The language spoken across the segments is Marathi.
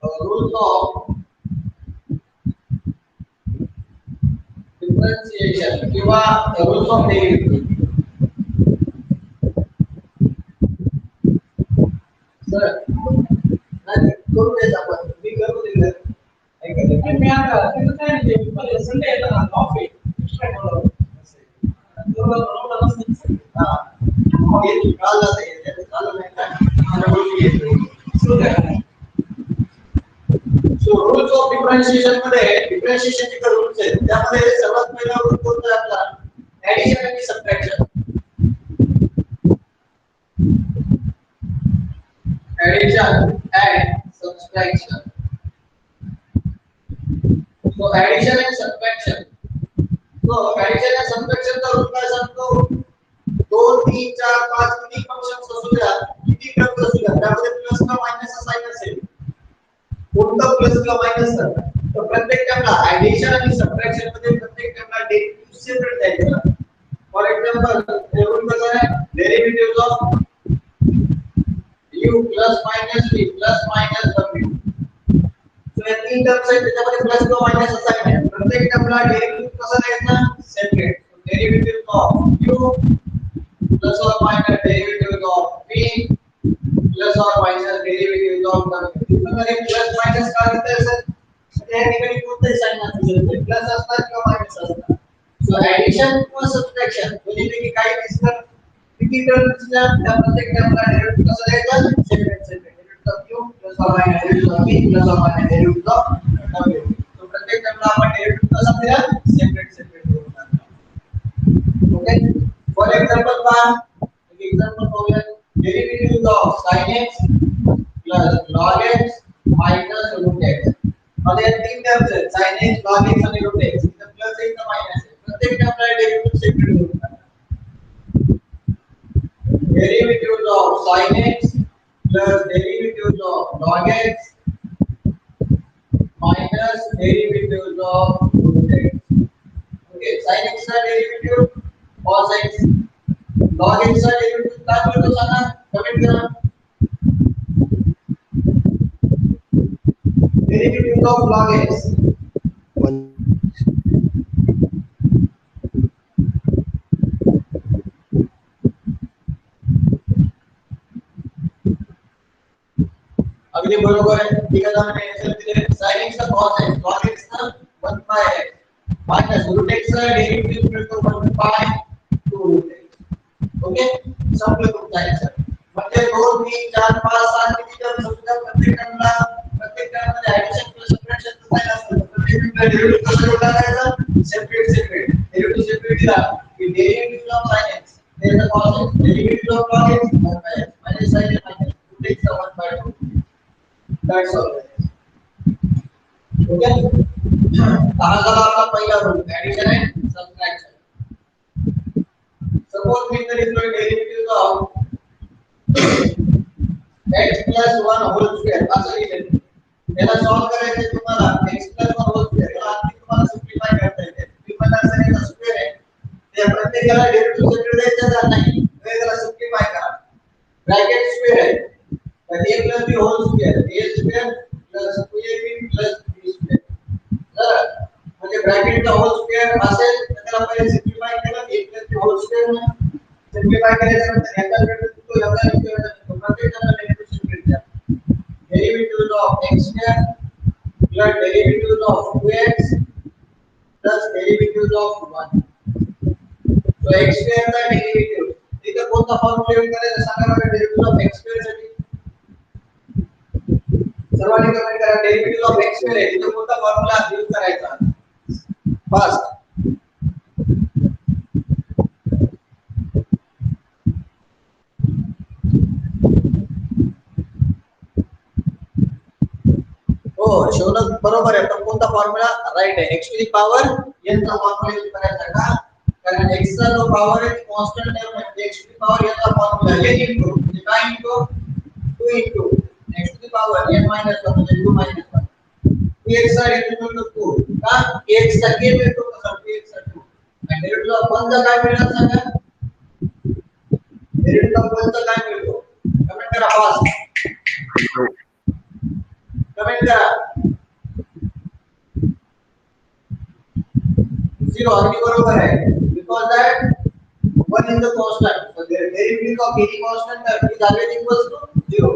rules of differentiation किंवा rules of derivative. सर नाही करू देत आपण मी करू दिलं ऐका मी आता तिथं काय नाही पण संडे आहे ना ऑफ आहे एक्स्ट्रा बोलव हां ये काल जाते काल नाही का बोलू येतो सुरू करा. So rules of differentiation मध्ये differentiation चे रूल्स आहेत त्यामध्ये सर्वात पहिला रूल कोणता आहे आपला ऍडिशन आणि subtraction. Addition and subtraction. So addition and subtraction. So addition and subtraction का रूल काय सांगतो 2 3 4 5 किती फंक्शन्स असू द्या किती टर्म्स असू द्या त्यामध्ये प्लस का मायनस साइन असेल कोणता प्लस का मायनस तर प्रत्येक टर्मला ऍडिशन आणि सबट्रॅक्शन मध्ये प्रत्येक टर्मला डेरिव्हेटिव्ह सेपरेट द्यायचा. फॉर एक्झाम्पल हे रूल कसा आहे derivative of u plus minus v plus minus w. So या तीन टर्म्स आहेत त्याच्यामध्ये प्लस किंवा मायनस असाइन आहे प्रत्येक टर्मला डेरिव्हेटिव्ह कसा द्यायचा separate. Derivative of u plus or minus derivative of v plus or minus derivative of w. तुम्हाला प्लस मायनस का लिहिता असेल तर या ठिकाणी कोणतेही साइन नसते प्लस असतात किंवा मायनस असतात. सो ऍडिशन किंवा सबट्रॅक्शन दोन्हीपैकी काही दिसतं किती टर्म्सच्या त्या प्रत्येक टर्मला डेरिव्हेटिव्ह कसं द्यायचं separate derivative of u plus or minus derivative of v plus or minus derivative of w. तो प्रत्येक टर्मला आपण डेरिव्हेटिव्ह कसा द्या सेपरेट करून टाकतो. ओके फॉर एक्झाम्पल पहा एक एक्झाम्पल पाहूया derivative of sin x plus log x minus root x. मध्ये तीन टर्म्स आहेत sin x log x आणि रूट x इथे प्लस आहे का मायनस आहे प्रत्येक टर्मला डेरिव्हेटिव्ह सेपरेट करून टाकतो. Derivatives of sin x plus derivatives of log x minus derivatives of root x. Okay, sin x का derivative cos x, log x का derivative काय मिळतो सांगा कमेंट करा. Derivatives of log x अगदी बरोबर आहे. ठीक आहे आपण आन्सर दिले sin x का cos x log x का 1 by x minus root x का डेरिव्हेटिव्ह मिळतो 1 by 2 root x. ओके संपलं तुमचं आन्सर. म्हणजे 2 3 4 5 7 किती टर्म असतात प्रत्येक टर्ममध्ये ऍडिशन प्लस सबट्रॅक्शन काय असतं प्रत्येक टर्मला डेरिव्हेटिव्ह कसं टाकायचं सेपरेट डेरिव्हेटिव्ह सेपरेट दिला की derivative of sin x there is a cos x derivative of log x 1 by x minus sin x minus root x 1 by 2. That's all. Okay. कहाँ का आपका पहला rule addition and subtraction. Suppose we can employ derivatives of x plus 1 whole square. असं लिहिलं. याला सॉल्व करायचे तुम्हाला x plus 1 whole square. याला आणखी तुम्हाला सिम्प्लिफाय करता येते. तुम्ही असं याचा स्क्वेअर आहे. त्या प्रत्येकाला डेरिव्हेटिव्ह सेपरेट द्यायचा नाही. याला सिम्प्लिफाय करा. ब्रॅकेट स्क्वेअर आहे. a plus b whole square a square plus 2ab plus b square. तर म्हणजे ब्रॅकेट चा होल स्क्वेअर असेल तर त्याला पहिले सिम्प्लिफाय केलं a plus b whole square simplify केल्यानंतर याचा डेरिव्हेटिव्ह तो याचा डेरिव्हेटिव्ह प्रत्येकाला डेरिव्हेटिव्ह सेपरेट द्या. Derivative of x square plus derivative of 2x plus derivative of 1. तो x square चा डेरिव्हेटिव्ह इथे कोणता फॉर्म्युला यूज करायचा सांगा मला डेरिव्हेटिव्ह ऑफ x square साठी सर्वांनी कमेंट करा डेरिव्हेटिव्ह ऑफ x स्क्वेअर आहे तो कोणता फॉर्म्युला यूज करायचा फास्ट. हो शोनक बरोबर आहे पण कोणता फॉर्म्युला राइट आहे x to the power n चा फॉर्म्युला यूज करायचा का कारण x चा जो पॉवर आहे कॉन्स्टंट टर्म आहे x to the power n चा फॉर्म्युला n इनटू म्हणजे काय into 2 into x to the power n minus 1 म्हणजे 2 minus 1 2x चा डेरिव्हेटिव्ह 2 का x चा k मिळतो का 2x चा 2 आणि डेरिव्हेटिव्ह ऑफ 1 चा काय मिळणार सांगा डेरिव्हेटिव्ह ऑफ 1 चा काय मिळतो कमेंट करा फास्ट. कमेंट करा. 0 अगदी बरोबर आहे. Because that 1 is the constant. So the derivative of any constant is always equals to 0.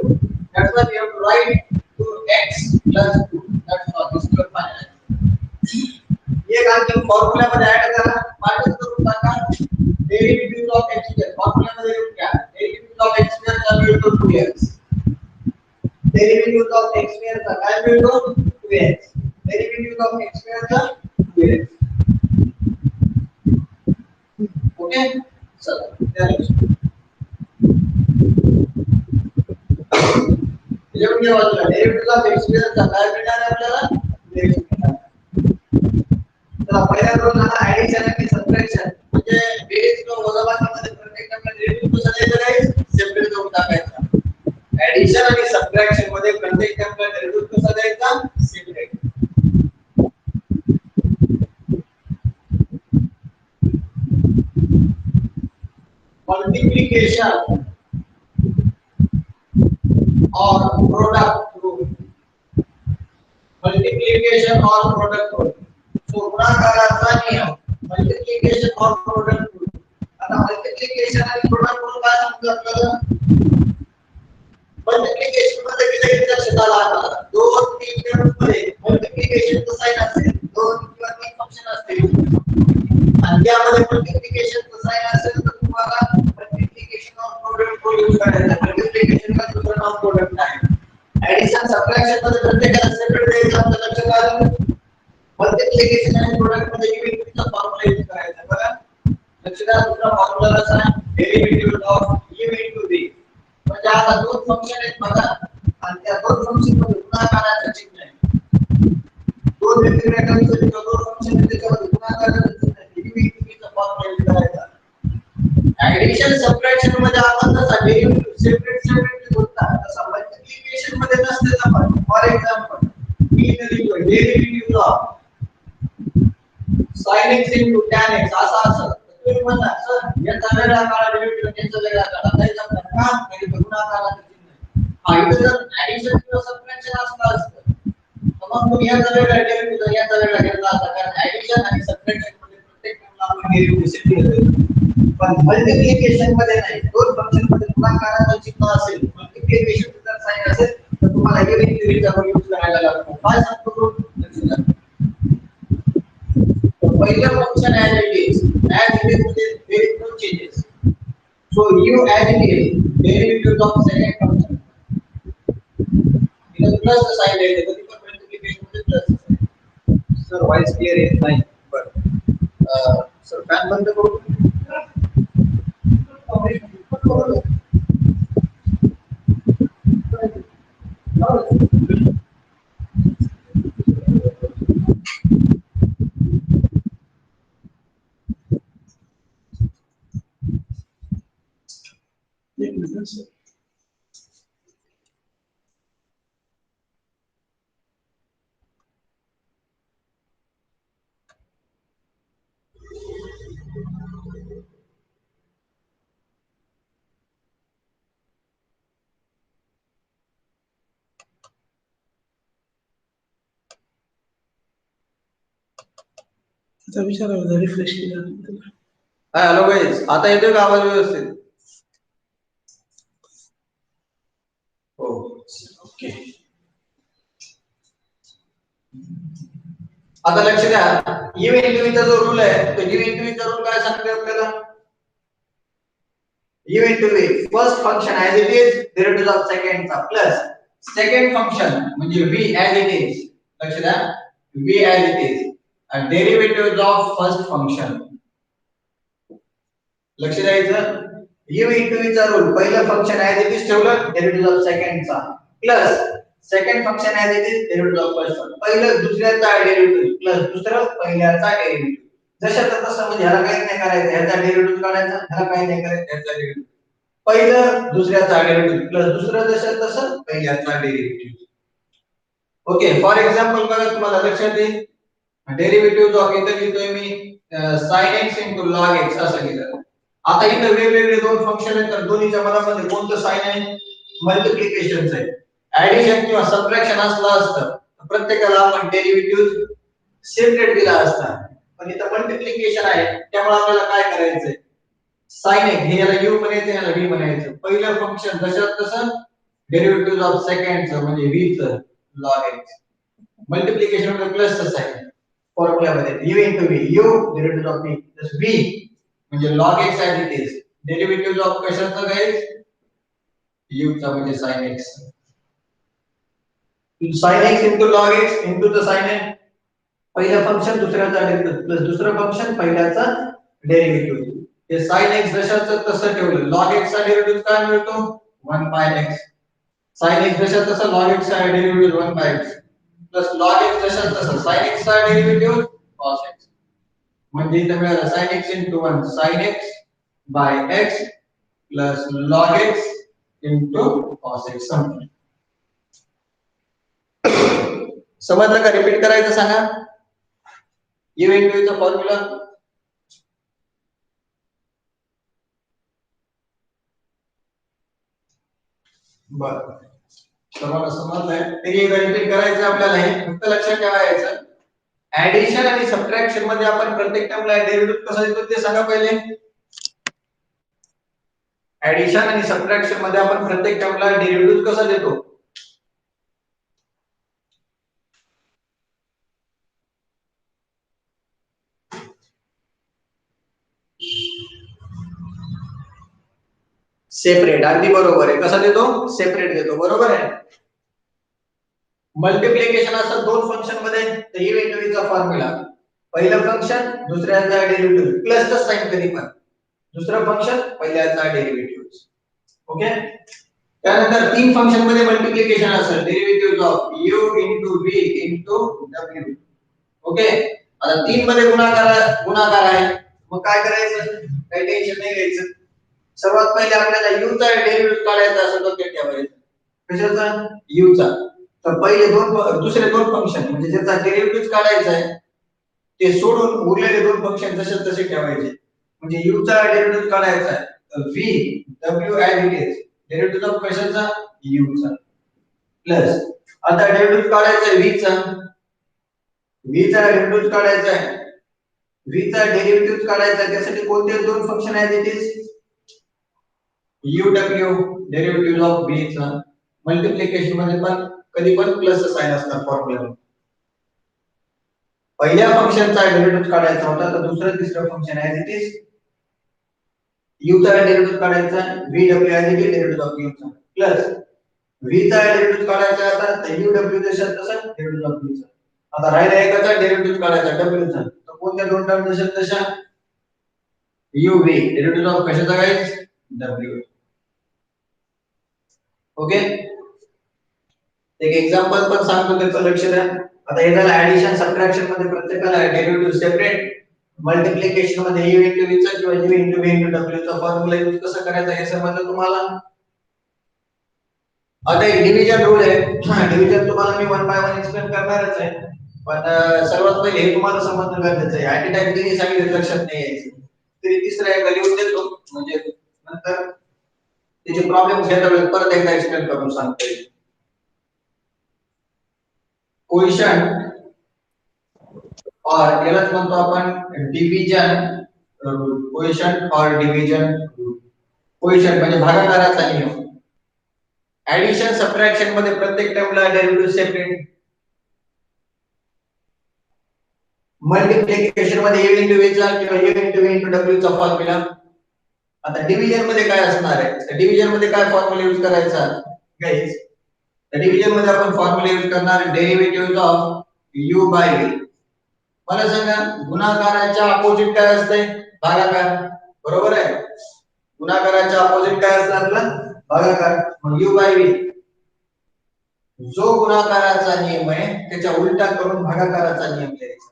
That's why we have to write to x plus 2. That's all. This is your final. ये आणखी फॉर्म्युला मध्ये ऍड करा. मायनस करून टाका. Derivative of x square formula मध्ये लिहून घ्या. डेरिव्हेटिव्ह ऑफ x स्क्वेअर चा मिळतो 2x. Derivative of x square चा काय मिळतो 2x. Derivative of x square चा 2x. ओके चला लिहून घ्या. डेरिव्हेटिव्ह ऑफ x स्क्वेअर चा काय मिळणार आहे आपल्याला 2x. चला पहिला रोल आता ऍडिशन आणि सबट्रॅक्शन म्हणजे बेरीज किंवा वजाबाकीमध्ये प्रत्येक टर्मला डेरिव्हेटिव्ह कसं द्यायचं गाइस सेपरेट करून टाकायचा. ऍडिशन आणि सबट्रॅक्शन मध्ये प्रत्येक टर्मला डेरिव्हेटिव्ह कसा द्यायचा सेपरेट. मल्टिप्लिकेशन और प्रोडक्ट रूल. मल्टिप्लिकेशन और प्रोडक्ट रूल. So गुणाकाराचा नियम मल्टिप्लिकेशन और प्रोडक्ट रूल. आता मल्टिप्लिकेशन आणि प्रोडक्ट रूल काय सांगतो आपल्याला. मल्टिप्लिकेशन मध्ये किती लक्षात आला आपल्याला 2 3 टर्म्स मध्ये मल्टिप्लिकेशन चा साइन असेल 2 किंवा 3 फंक्शन असतील आणि त्यामध्ये मल्टिप्लिकेशन चा साइन असेल तर तुम्हाला multiplication of product rule use करायचा. मल्टिप्लिकेशन का दुसरा नाव प्रोडक्ट आहे. ऍडिशन सबट्रॅक्शन मध्ये प्रत्येकाला सेपरेट द्यायचं आपल्या लक्षात आलं. मल्टिप्लिकेशन आणि प्रोडक्ट मध्ये युनिटचा फॉर्म्युला यूज करायचा बघा. लक्षात दुसरा फॉर्म्युला कसा derivative of u into v. म्हणजे आता दोन फंक्शन आहेत बघा आणि त्या दोन फंक्शन मध्ये गुणाकाराचा चिन्ह आहे. दोन वेगवेगळ्या टर्म्सचे दोन फंक्शन आहेत त्याच्यामध्ये गुणाकाराचा चिन्ह आहे. u into v चा फॉर्म्युला यूज करायचा. ऍडिशन सबट्रॅक्शन मध्ये आपण जसा डेरिव्हेटिव्ह सेपरेट होता तसा मल्टिप्लिकेशन मध्ये नसते आपण. फॉर एक्झाम्पल मी इथे लिहितोय derivative of sin x into tan x असा असं तुम्ही म्हणता सर याचा वेगळा काळा डेरिव्हेटिव्ह याचा वेगळा काळा काही जमणार का काही गुणाकाराचा चिन्ह हा इथे जर ऍडिशन किंवा सबट्रॅक्शन असतं तर मग तुम्ही याचा वेगळा डेरिव्हेटिव्ह याचा वेगळा घेतला असता. कारण ऍडिशन आणि सबट्रॅक्शन मध्ये प्रत्येक टर्मला आपण डेरिव्हेटिव्ह सेपरेट घेतो. पण मल्टिप्लिकेशन मध्ये नाही. दोन फंक्शन मध्ये गुणाकाराचा चिन्ह असेल मल्टिप्लिकेशन जर साइन असेल तर तुम्हाला डेरिव्हेटिव्हचा यूज करायला लागतो. काय सांगतो तो पहिलं function as it is with no changes. So u as it is derivative of second function. इधर प्लस का साइन लेते हैं तो मल्टीप्लिकेशन में प्लस. सर वॉइस क्लियर है नहीं बट सर फैन बंद करो. आता विचारायला रिफ्रेश केलं. हॅलो गाइस आता येतोय का आवाज व्यवस्थित. ओके आता लक्ष द्या. u into v चा जो रूल आहे तो u into v चा रूल काय सांगतोय आपल्याला. u into v first function as it is derivative of second चा प्लस सेकंड फंक्शन म्हणजे v as it is. लक्ष द्या v as it is derivative of first function. लक्ष द्यायचं u into v चा रूल पहिलं फंक्शन as it is ठेवलं डेरिव्हेटिव्ह ऑफ सेकंड चा plus second function as it is derivative of first. पहिलं दुसऱ्याचा डेरिव्हेटिव्ह प्लस दुसरं पहिल्याचा डेरिव्हेटिव्ह. जशा तसं म्हणजे ह्याला काही नाही करायचं ह्याचा डेरिव्हेटिव्ह काढायचा ह्याला काही नाही करायचं ह्याचा डेरिव्हेटिव्ह. पहिलं दुसऱ्याचा डेरिव्हेटिव्ह प्लस दुसरं जसं तसं पहिल्याचा डेरिव्हेटिव्ह. ओके फॉर एक्झाम्पल बघा तुम्हाला लक्षात येईल डेरिव्हेटिव्ह ऑफ इथं लिहितोय मी sin x into log x असं लिहिलं. आता इथं वेगवेगळे दोन फंक्शन आहेत तर दोन्हीच्या मधामध्ये कोणतं साइन आहे मल्टिप्लिकेशनचं आहे. ऍडिशन किंवा सबट्रॅक्शन असलं असतं प्रत्येकाला आपण डेरिव्हेटिव्ह सेपरेट दिला असता, पण इथं मल्टिप्लिकेशन आहे त्यामुळे आपल्याला काय करायचंय, साइन एक्स हे याला u म्हणायचं याला v म्हणायचं. पहिलं फंक्शन जशात तसं डेरिव्हेटिव्ह ऑफ सेकंडचं म्हणजे v चं log x, मल्टिप्लिकेशन मध्ये प्लसचं साइन फॉर्म्युला मध्ये u into v, u derivative of v plus v म्हणजे log x as it is, derivative of कशाचं गाइस, u चा म्हणजे sin x, sin x into log x into the sin x, पहिलं फंक्शन दुसऱ्याचा डेरिव्हेटिव्ह प्लस दुसरं फंक्शन पहिल्याचा डेरिव्हेटिव्ह. हे sin x जशाचं तसं ठेवलं, log x चा डेरिव्हेटिव्ह काय मिळतो 1 by x, sin x जशाचं तसं log x चा derivative 1 by x plus log x जशाचं तसं sin x चा डेरिव्हेटिव्ह cos x, म्हणजे इथे मिळालं sin x into 1 sin x by x plus log x into cos x. समजलं का? रिपीट करायचं सांगा. u into चा फॉर्म्युला बरं, सर्वांना समजलंय? तरी रिपीट करायचं आपल्याला, हे फक्त लक्षात ठेवायचं. ऍडिशन आणि सबट्रॅक्शन मध्ये आपण प्रत्येक टर्मला डेरिव्हेटिव्ह कसा देतो ते सांगा पहिले. ऍडिशन आणि सबट्रॅक्शन मध्ये आपण प्रत्येक टर्मला डेरिव्हेटिव्ह कसा देतो? सेपरेट. अगदी बरोबर आहे. कसा देतो? सेपरेट देतो. बरोबर आहे. मल्टिप्लिकेशन असं दोन फंक्शन मध्ये तर u into v चा फॉर्म्युला, पहिलं फंक्शन दुसऱ्याचा डेरिव्हेटिव्ह प्लस चा साइन कधी पण, दुसरं फंक्शन पहिल्याचा डेरिव्हेटिव्ह. ओके. त्यानंतर तीन फंक्शन मध्ये मल्टिप्लिकेशन असेल, derivative of u into v into w. Okay. आता तीन मध्ये गुणाकार आहे, मग काय करायचं? काही टेन्शन नाही घ्यायचं. सर्वात पहिले आपल्याला u चा डेरिव्हेटिव्ह काढायचा असेल तर ते ठेवायचं. कशाचा? u चा. तर पहिले दुसरे दोन फंक्शन म्हणजे ज्याचा डेरिव्हेटिव्ह काढायचा आहे ते सोडून उरलेले दोन फंक्शन जसे तसे ठेवायचे. म्हणजे u चा डेरिव्हेटिव्ह काढायचा आहे तर v w as it is, derivative of कशाचा? u चा प्लस आता डेरिव्हेटिव्ह काढायचा आहे v चा, v चा डेरिव्हेटिव्ह काढायचा आहे, v चा डेरिव्हेटिव्ह काढायचा आहे त्यासाठी कोणते दोन फंक्शन आहेत? It is u w derivative of v चा, मल्टिप्लिकेशन मध्ये पण कधी पण प्लस साइन असणार फॉर्म्युला. पहिल्या फंक्शनचा डेरिव्हेटिव्ह काढायचा होता तर दुसरं तिसरं function as it is u चा डेरिव्हेटिव्ह काढायचा v w as it is derivative of u चा प्लस v चा डेरिव्हेटिव्ह काढायचा आता तर u w जशात तसा डेरिव्हेटिव्ह ऑफ v चा. आता राहिला एकाचा डेरिव्हेटिव्ह काढायचा w चा, तर कोणत्या दोन टर्म जशात तशा u v डेरिव्हेटिव्ह ऑफ कशाचा गाइस? w. ओके. एक एक्झाम्पल पण सांगतो त्याचं लक्ष द्या. आता हे झालं ऍडिशन सबट्रॅक्शन मध्ये प्रत्येकाला डेरिव्हेटिव्ह सेपरेट, मल्टिप्लिकेशन मध्ये u into v चा किंवा u into v into w चा फॉर्म्युला यूज कसं करायचा हे समजलं तुम्हाला. आता एक डिव्हिजन रूल आहे. डिव्हिजन तुम्हाला मी 1 बाय 1 एक्सप्लेन करणारच आहे, पण सर्वात पहिले हे तुम्हाला समजणं गरजेचं आहे. ऍट टाइम तिन्ही सांगितलं लक्षात नाही यायचं, तरी तिसरा एक लिहून देतो म्हणजे नंतर त्याचे प्रॉब्लेम्स घेता वेळेस परत एकदा एक्सप्लेन करून सांगता येईल. कोएफिशिएंट और यालाच म्हणतो आपण डिव्हिजन रूल. कोएफिशिएंट और डिव्हिजन रूल. कोएफिशिएंट म्हणजे भागाकाराचा नियम. ऍडिशन सबट्रॅक्शन मध्ये प्रत्येक टर्मला डेरिव्हेटिव्ह सेपरेट, मल्टिप्लिकेशन मध्ये u into v चा किंवा u into v into w चा फॉर्म्युला. आता डिव्हिजन मध्ये काय असणार आहे? तर डिव्हिजन मध्ये काय फॉर्म्युला यूज करायचा गाइस? तर डिव्हिजन मध्ये आपण फॉर्म्युला यूज करणार derivative of u by v. मला सांगा गुणाकाराच्या अपोजिट काय असते? भागाकार. बरोबर आहे. गुणाकाराच्या अपोजिट काय असतं आपलं? भागाकार. मग u by v जो गुणाकाराचा नियम आहे त्याच्या उलटा करून भागाकाराचा नियम लिहायचा.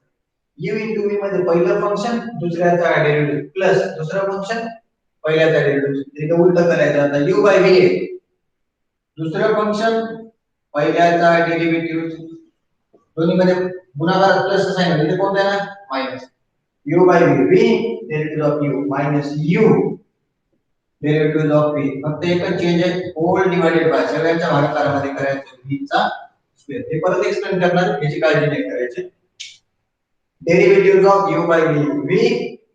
u into v मध्ये पहिलं फंक्शन दुसऱ्याचा डेरिव्हेटिव्ह प्लस दुसरं फंक्शन पहिल्याचा डेरिव्हेटिव्ह, ते उलट करायचं. आता u by v आहे, दुसरं फंक्शन पहिल्याचा डेरिव्हेटिव्ह, दोन्ही मध्ये गुणाकार प्लस साइन आहे, इथे कोणता आहे ना minus. u by v v derivative of u minus u derivative of v फक्त एकच चेंज आहे होल डिवाइडेड बाय सगळ्यांच्या भागाकारामध्ये करायचं v चा स्क्वेअर हे परत एक्सप्लेन करणार याची काळजी नाही करायची derivative of u by v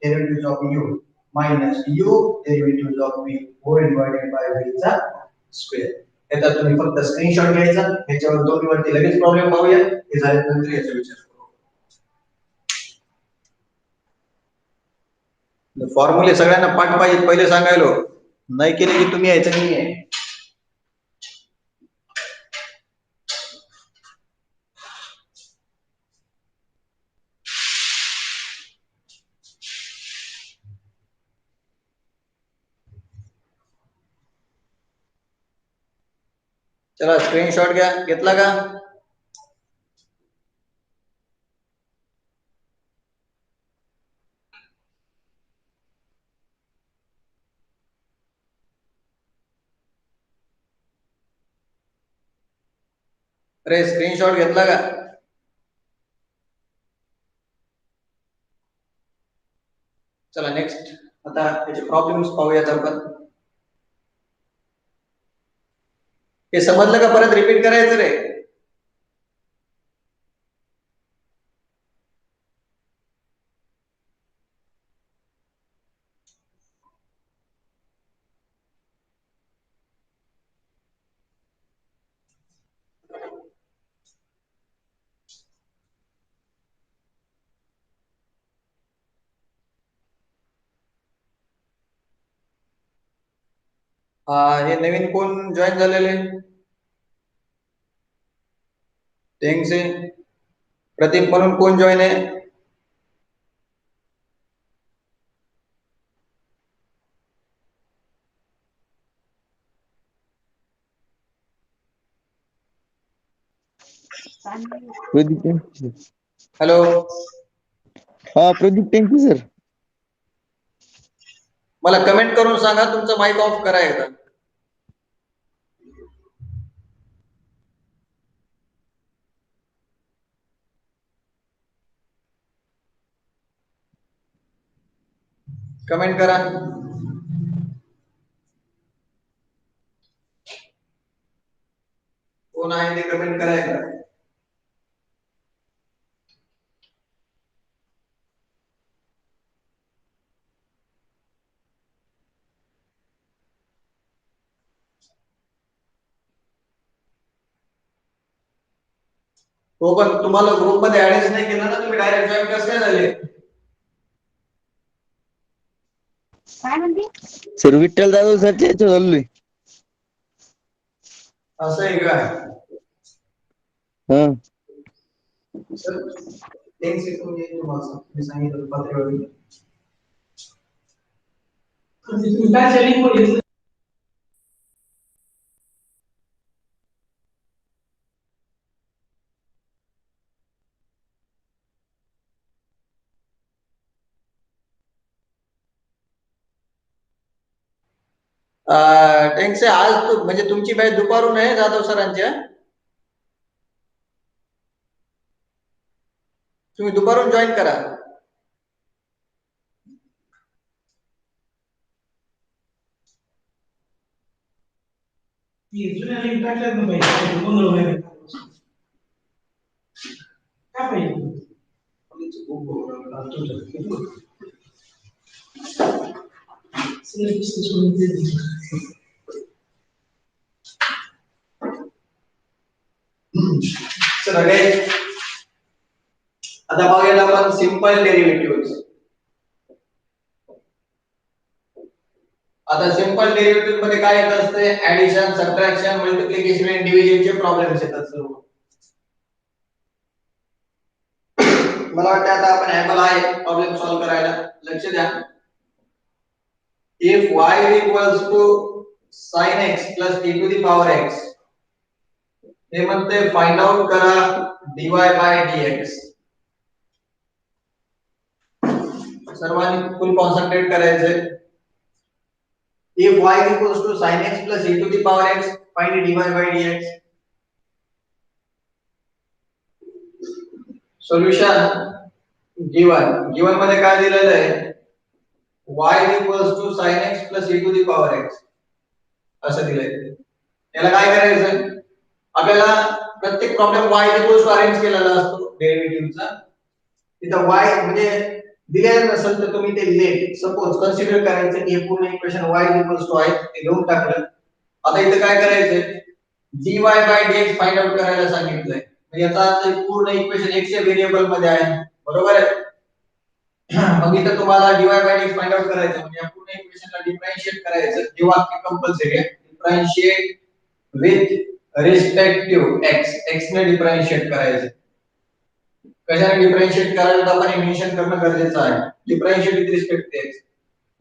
derivative of u minus u derivative of v whole divided by v चा स्क्वेअर याचा तुम्ही फक्त स्क्रीनशॉट घ्यायचा याच्यावर दोन वरती लगेच प्रॉब्लेम पाहूया हे झाल्यानंतर याचा विचार करू फॉर्म्युले सगळ्यांना पाठ पाहिजे पहिले सांगायलो नाही केले की तुम्ही यायचं नाहीये चला स्क्रीनशॉट घ्या घेतला का अरे स्क्रीनशॉट घेतला का चला नेक्स्ट आता याचे प्रॉब्लेम्स पाहूयात आपण हे समजलं का परत रिपीट करायचं रे हे नवीन कोण जॉईन झालेले टेंगसे प्रदीप म्हणून कोण जॉईन आहे प्रदीप टेंके हॅलो हा प्रदीप टेंके सर मला कमेंट करून सांगा तुमचं माइक ऑफ करा एकदा कमेंट करा कोण आहे ते कमेंट करा एकदा हो पण तुम्हाला ग्रुप मध्ये ऍडच नाही केलं ना तुम्ही डायरेक्ट जॉईन कसं काय झाले काय म्हणते सर विठ्ठल जाधव सरच्या याच्या चाललोय असं आहे का हा सर एक सेकंड येईल तुम्हाला मी सांगितलं पातळीवर काय सेलिंग मध्ये टेंगसे आज म्हणजे तुमची बॅच दुपारून आहे जाधव सरांच्या तुम्ही दुपारून जॉईन करा जुन्या लिंक टाकल्यात ना पाहिजे गोंधळ व्हायला काय पाहिजे चला guys, आता बघूया आपण सिंपल डेरिव्हेटिव्ह आता सिंपल डेरिव्हेटिव्ह मध्ये काय येत असते ऍडिशन सबट्रॅक्शन मल्टिप्लिकेशन आणि डिव्हिजन चे प्रॉब्लेम्स येतात सर्व मला वाटतं आता आपण ऍबल आहे प्रॉब्लेम सॉल्व्ह करायला लक्ष द्या if y equals to sin x plus e to the power x हे म्हणते फाइंड आउट करा dy by dx सर्वांनी फुल कॉन्संट्रेट करायचे if y equals to sin x plus e to the power x find dy by dx solution given मध्ये काय दिलेलं आहे y equals to sin x plus e to the power x असं दिलंय. याला काय करायचं, आपल्याला प्रत्येक problem y equals to arrange केलेला असतो डेरिव्हेटिव्हचा. तिथं y म्हणजे दिलेलं नसेल तर तुम्ही ते लिहिले. सपोज कन्सिडर करायचं की हे पूर्ण इक्वेशन y इक्वल्स टू आहे ते लिहून टाकलं. आता इथं काय करायचंय, dy by dx find out करायला सांगितलंय. म्हणजे याचा अर्थ पूर्ण इक्वेशन x च्या व्हेरिएबल मध्ये आहे, बरोबर आहे. मग इथं तुम्हाला dy by dx find out करायचं म्हणजे या पूर्ण इक्वेशनला डिफरन्शिएट करायचं. हे वाक्य कंपल्सरी आहे. Differentiate with respective x, x ने डिफरन्शिएट करायचं. कशाने डिफरन्शिएट करायचं तर आपण मेन्शन करणं गरजेचं आहे. Differentiate with respect to x.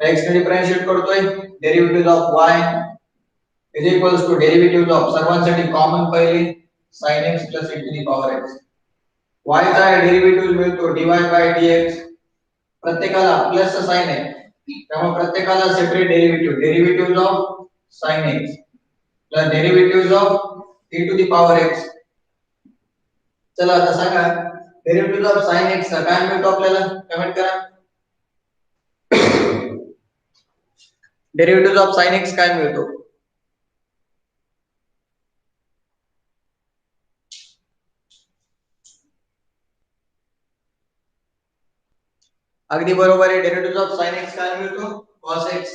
x ने डिफरन्शिएट करतोय, derivative of y is equals to derivative of सर्वांसाठी कॉमन पहिले sin x plus e to the power x. y चा डेरिव्हेटिव्ह मिळतो dy by dx. प्रत्येकाला प्लस साइन आहे त्यामुळे प्रत्येकाला separate derivative of sin x plus derivative of e to the power x. चला आता सांगा डेरिव्हेटिव्ह ऑफ sin x चा काय मिळतो आपल्याला, कमेंट करा. डेरिव्हेटिव्ह ऑफ sin x काय मिळतो? अगदी बरोबर आहे. डेरिव्हेटिव्ह ऑफ sin x काय मिळतो? cos x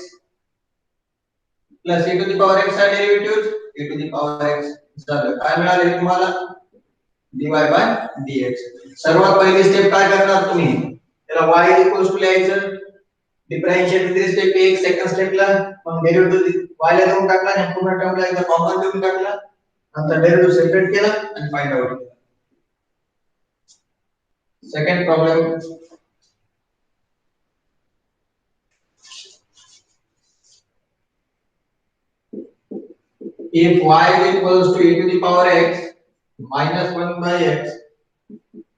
plus e to the power x चा derivative e to the power x झालं. काय मिळाले तुम्हाला? dy by dx. सर्वात पहिली स्टेप काय करणार तुम्ही, त्याला y इक्वल्स टू लिहायचं, differentiate with respect to x. Second स्टेपला मग डेरिव्हेटिव्ह y ला देऊन टाकला आणि पूर्ण टर्मला एकदा कॉमन देऊन टाकला, नंतर डेरिव्हेटिव्ह सेपरेट केला आणि फाइंड आउट केला. Second problem, if y is equals to e to the power x minus 1 by x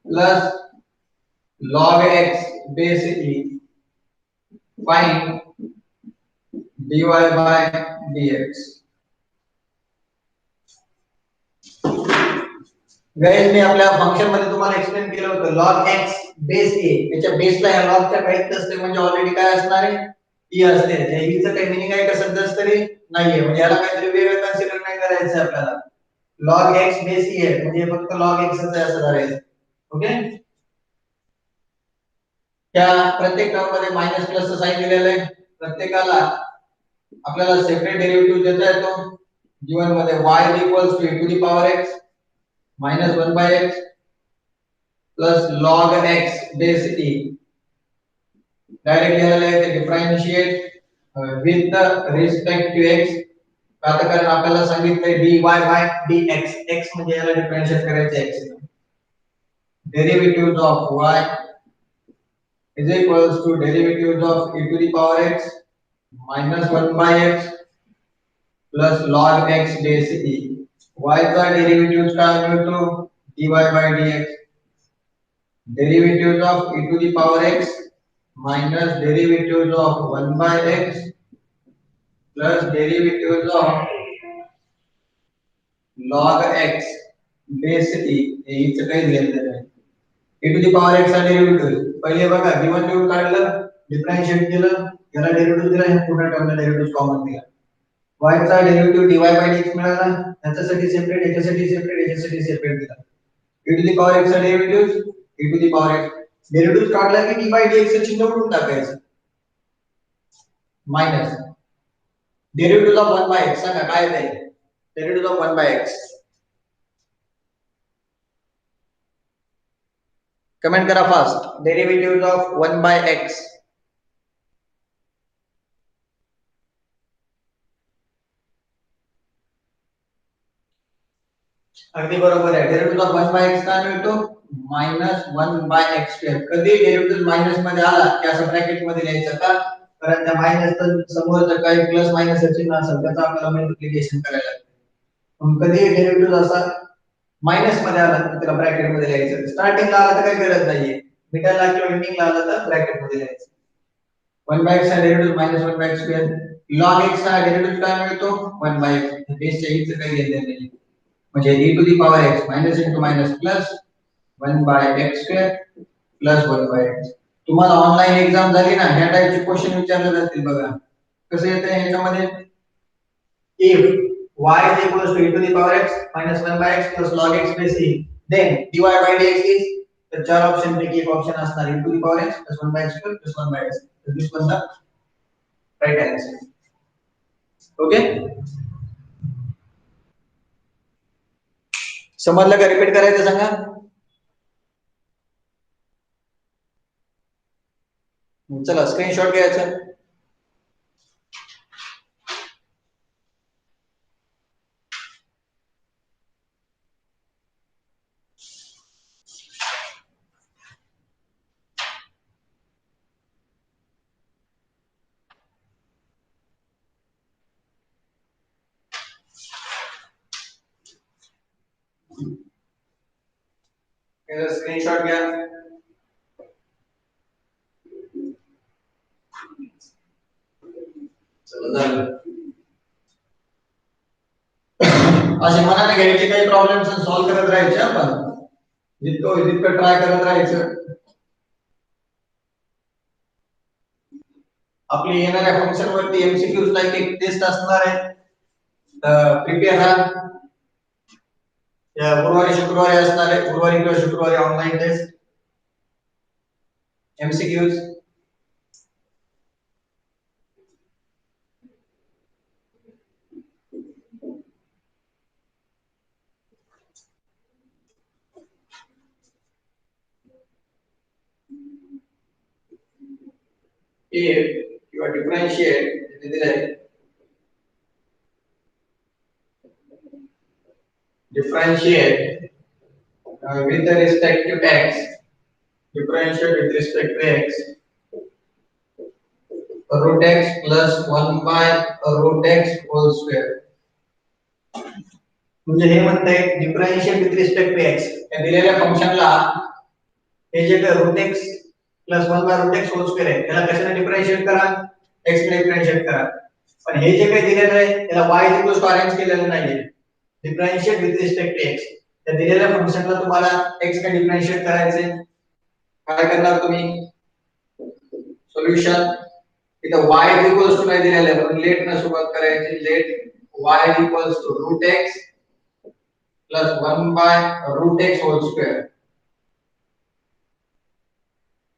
plus log x base e, find dy by dx. Guys मी आपल्या फंक्शन मध्ये तुम्हाला एक्सप्लेन केलं होतं log x base a. याच्या बेसला या लॉगच्या काहीच नसते म्हणजे ऑलरेडी काय असणार आहे, e असते. त्या e चं काही मीनिंग आहे का सध्याच तरी नाहीये, म्हणजे याला काहीतरी वेगळं कन्सिडर नाही करायचं आपल्याला. log x base e आहे म्हणजे फक्त log x च आहे असं धरायचं. ओके, त्या प्रत्येक टर्म मध्ये मायनस प्लस चं साइन दिलेलं आहे. प्रत्येकाला आपल्याला सेपरेट डेरिव्हेटिव्ह देता येतो. गिवन मध्ये y equals to e to the power x minus 1 by x plus log x base e. Direct लिहायला येते differentiate with respect to x. आता कारण आपल्याला सांगितलंय dy by dx. x म्हणजे याला डिफरन्शिएट करायचं x. Derivative of y is equals to derivative of e to the power x minus 1 by x plus log x base e. y का डेरिवेटिव्ह काय मिळतो? dy by dx. Derivative of e to the power x minus derivative of 1 by x plus derivative of log x base e. हेच काही दिलेलं आहे. e to the power x चा डेरिवेटिव्ह पहिले बघा गिवन लिहून काढलं, डिफरन्शिएट केलं, याला डेरिवेटिव्ह दिला, हे पूर्ण टर्मला डेरिवेटिव्ह कॉमन दिला. y चा डेरिवेटिव्ह dy by dx मिळाला, याच्यासाठी सेपरेट, याच्यासाठी सेपरेट, याच्यासाठी सेपरेट दिला. e to the power x चा derivative e to the power x. Derivative काढला की dy by dx चे चिन्ह उलटून टाकायचं. Minus derivative of 1 by x सांगा काय आहे? Derivative of 1 by x. Comment करा fast. Derivative of 1 by x. अगदी बरोबर आहे. डेरिवेटिव्ह ऑफ 1 by x काय मिळतो? -1 by x². कधी डेरिवेटिव्ह मायनस मध्ये आला की असं ब्रॅकेट मध्ये लिहायचं का? कारण त्या मायनसचं समोर जर काही प्लस मायनस चिन्ह असेल त्याचा आपल्याला मल्टिप्लिकेशन करायला लागतं. मग कधी डेरिवेटिव्ह असा मायनस मध्ये आला तर त्याला ब्रॅकेट मध्ये लिहायचं. स्टार्टिंगला आला तर काही गरज नाहीये, मिडलला किंवा एंडिंगला आला तर ब्रॅकेट मध्ये लिहायचं. 1 by x चा derivative -1 by x². log x चा डेरिवेटिव्ह काय मिळतो? 1 by x. बेसच्या इथं काही घेतलं नाही म्हणजे e to the power x minus into minus plus 1 by x² plus 1 by x. तुम्हाला ऑनलाईन एक्झाम झाली ना, ह्या टाइपचे क्वेश्चन विचारले जातील बघा. कसं येतं ह्याच्यामध्ये, if y is equals to e to the power x minus 1 by x plus log x by c, then dy by dx is, तर चार ऑप्शन पैकी एक ऑप्शन असणार e to the power x plus 1 by x plus 1 by x. तर this one the right answer. Okay, समजलं का? रिपीट करायचं सांगा. चला स्क्रीनशॉट घ्यायचा. स्क्रीनशॉट घ्या. चला झालं. असे मनाने घ्यायचे काही प्रॉब्लेम्स सॉल्व्ह करत राहायचे आपण, जितकं ट्राय करत राहायचं. आपली येणाऱ्या फंक्शन वरती एमसीक्यूज ला एक टेस्ट असणार आहे. प्रिपेअर हा या गुरुवारी शुक्रवारी असणार आहे. गुरुवारी किंवा शुक्रवारी ऑनलाईन टेस्ट एमसीक्यूज. किंवा डिफरेंशिएट दिलेलं आहे. Differentiate with respect to x, differentiate with respect to x, root x plus 1 by root x whole square. म्हणजे हे म्हणते differentiate with respect to x, या दिलेल्या फंक्शनला हे जे root x plus 1 by root x whole square आहे, त्याला कशाने डिफरेंशिएट करा? x ने डिफरेंशिएट करा. पण हे जे काही दिलेलं आहे त्याला y इक्वल्स टू rx केलेलं नाहीये. Differentiate with respect to x, त्या दिलेल्या फंक्शनला तुम्हाला x ने डिफरेंशिएट करायचे. काय करणार तुम्ही? सोल्युशन इथं y इक्वल्स टू काय दिलेलं आहे, पण लेट न सुरुवात करायची. Let y equals to root x plus 1 by root x whole square.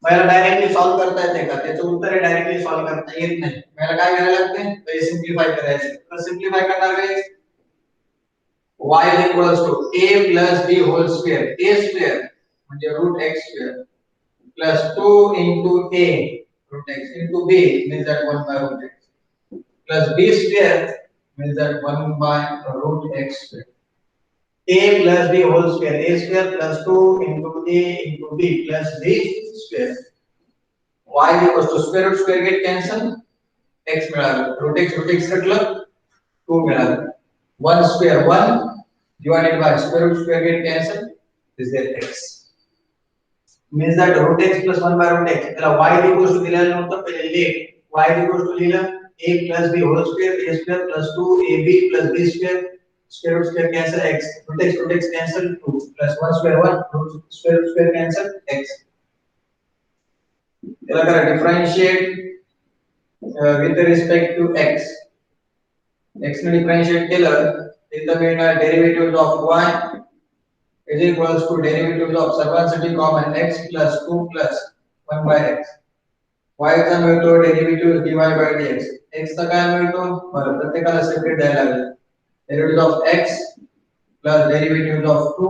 मला डायरेक्टली सॉल्व करता येते का? त्याचं उत्तर आहे डायरेक्टली सॉल्व करता येत नाही. मला काय करायला लागते? ते सिंप्लिफाय करायचे. तर सिंप्लिफाय करणार काय? y equals to a plus b whole square. A square म्हणजे root x square plus 2 into a root x into b means that 1 by root x plus b square means that 1 by root x square. A plus b whole square. A square plus 2 into a into b plus b square. Y equals to square get cancel. X मिळालं. root x कटलं 2 मिळालं. 1 square 1 divided by square get cancel. Is there x? Means that root x plus 1 by root x. त्याला y equals to दिलेलं नव्हतं पहिले लेट. Y equals to लिहिलं a plus b whole square, a square plus 2ab plus b square, square cancel x. root x cancel 2 plus 1 square 1 root square cancel x. त्याला करा differentiate with respect to x. x ने differentiate केलं इथं मिळणार derivative of y is equals to derivative of सर्वांसाठी common x plus 2 plus 1 by x. y चा मिळतो derivative dy by dx. x चा काय मिळतो? बरं, प्रत्येकाला सेपरेट द्यायला लागेल. Derivative of x plus derivative of 2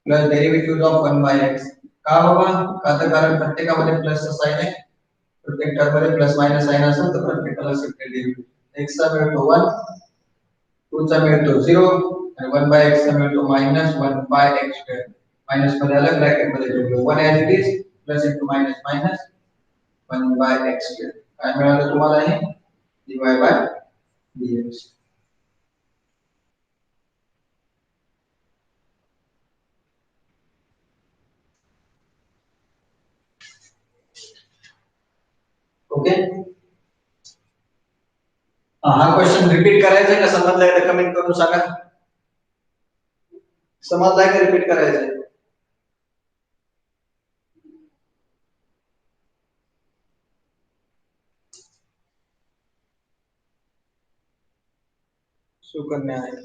plus derivative of 1 by x. का बाबा? का तर कारण प्रत्येकामध्ये प्लसचं साइन आहे. प्रत्येक टर्म मध्ये प्लस मायनस साइन असेल तर प्रत्येकाला सेपरेट डेरिव्हेटिव्ह. x चा मिळतो 1, 2 चा मिळतो 0 आणि 1 by x चा मिळतो -1 by x square. मायनस मध्ये आलं ब्रॅकेट मध्ये ठेवलं 1 as it is plus into minus minus 1 by x square. काय मिळालं तुम्हाला? हे dy by dx. ओके, हा क्वेश्चन रिपीट करायचा आहे का? समजलाय का? कमेंट करून सांगा. समजलाय का? रिपीट करायचं आहे? सुकन्या आहे,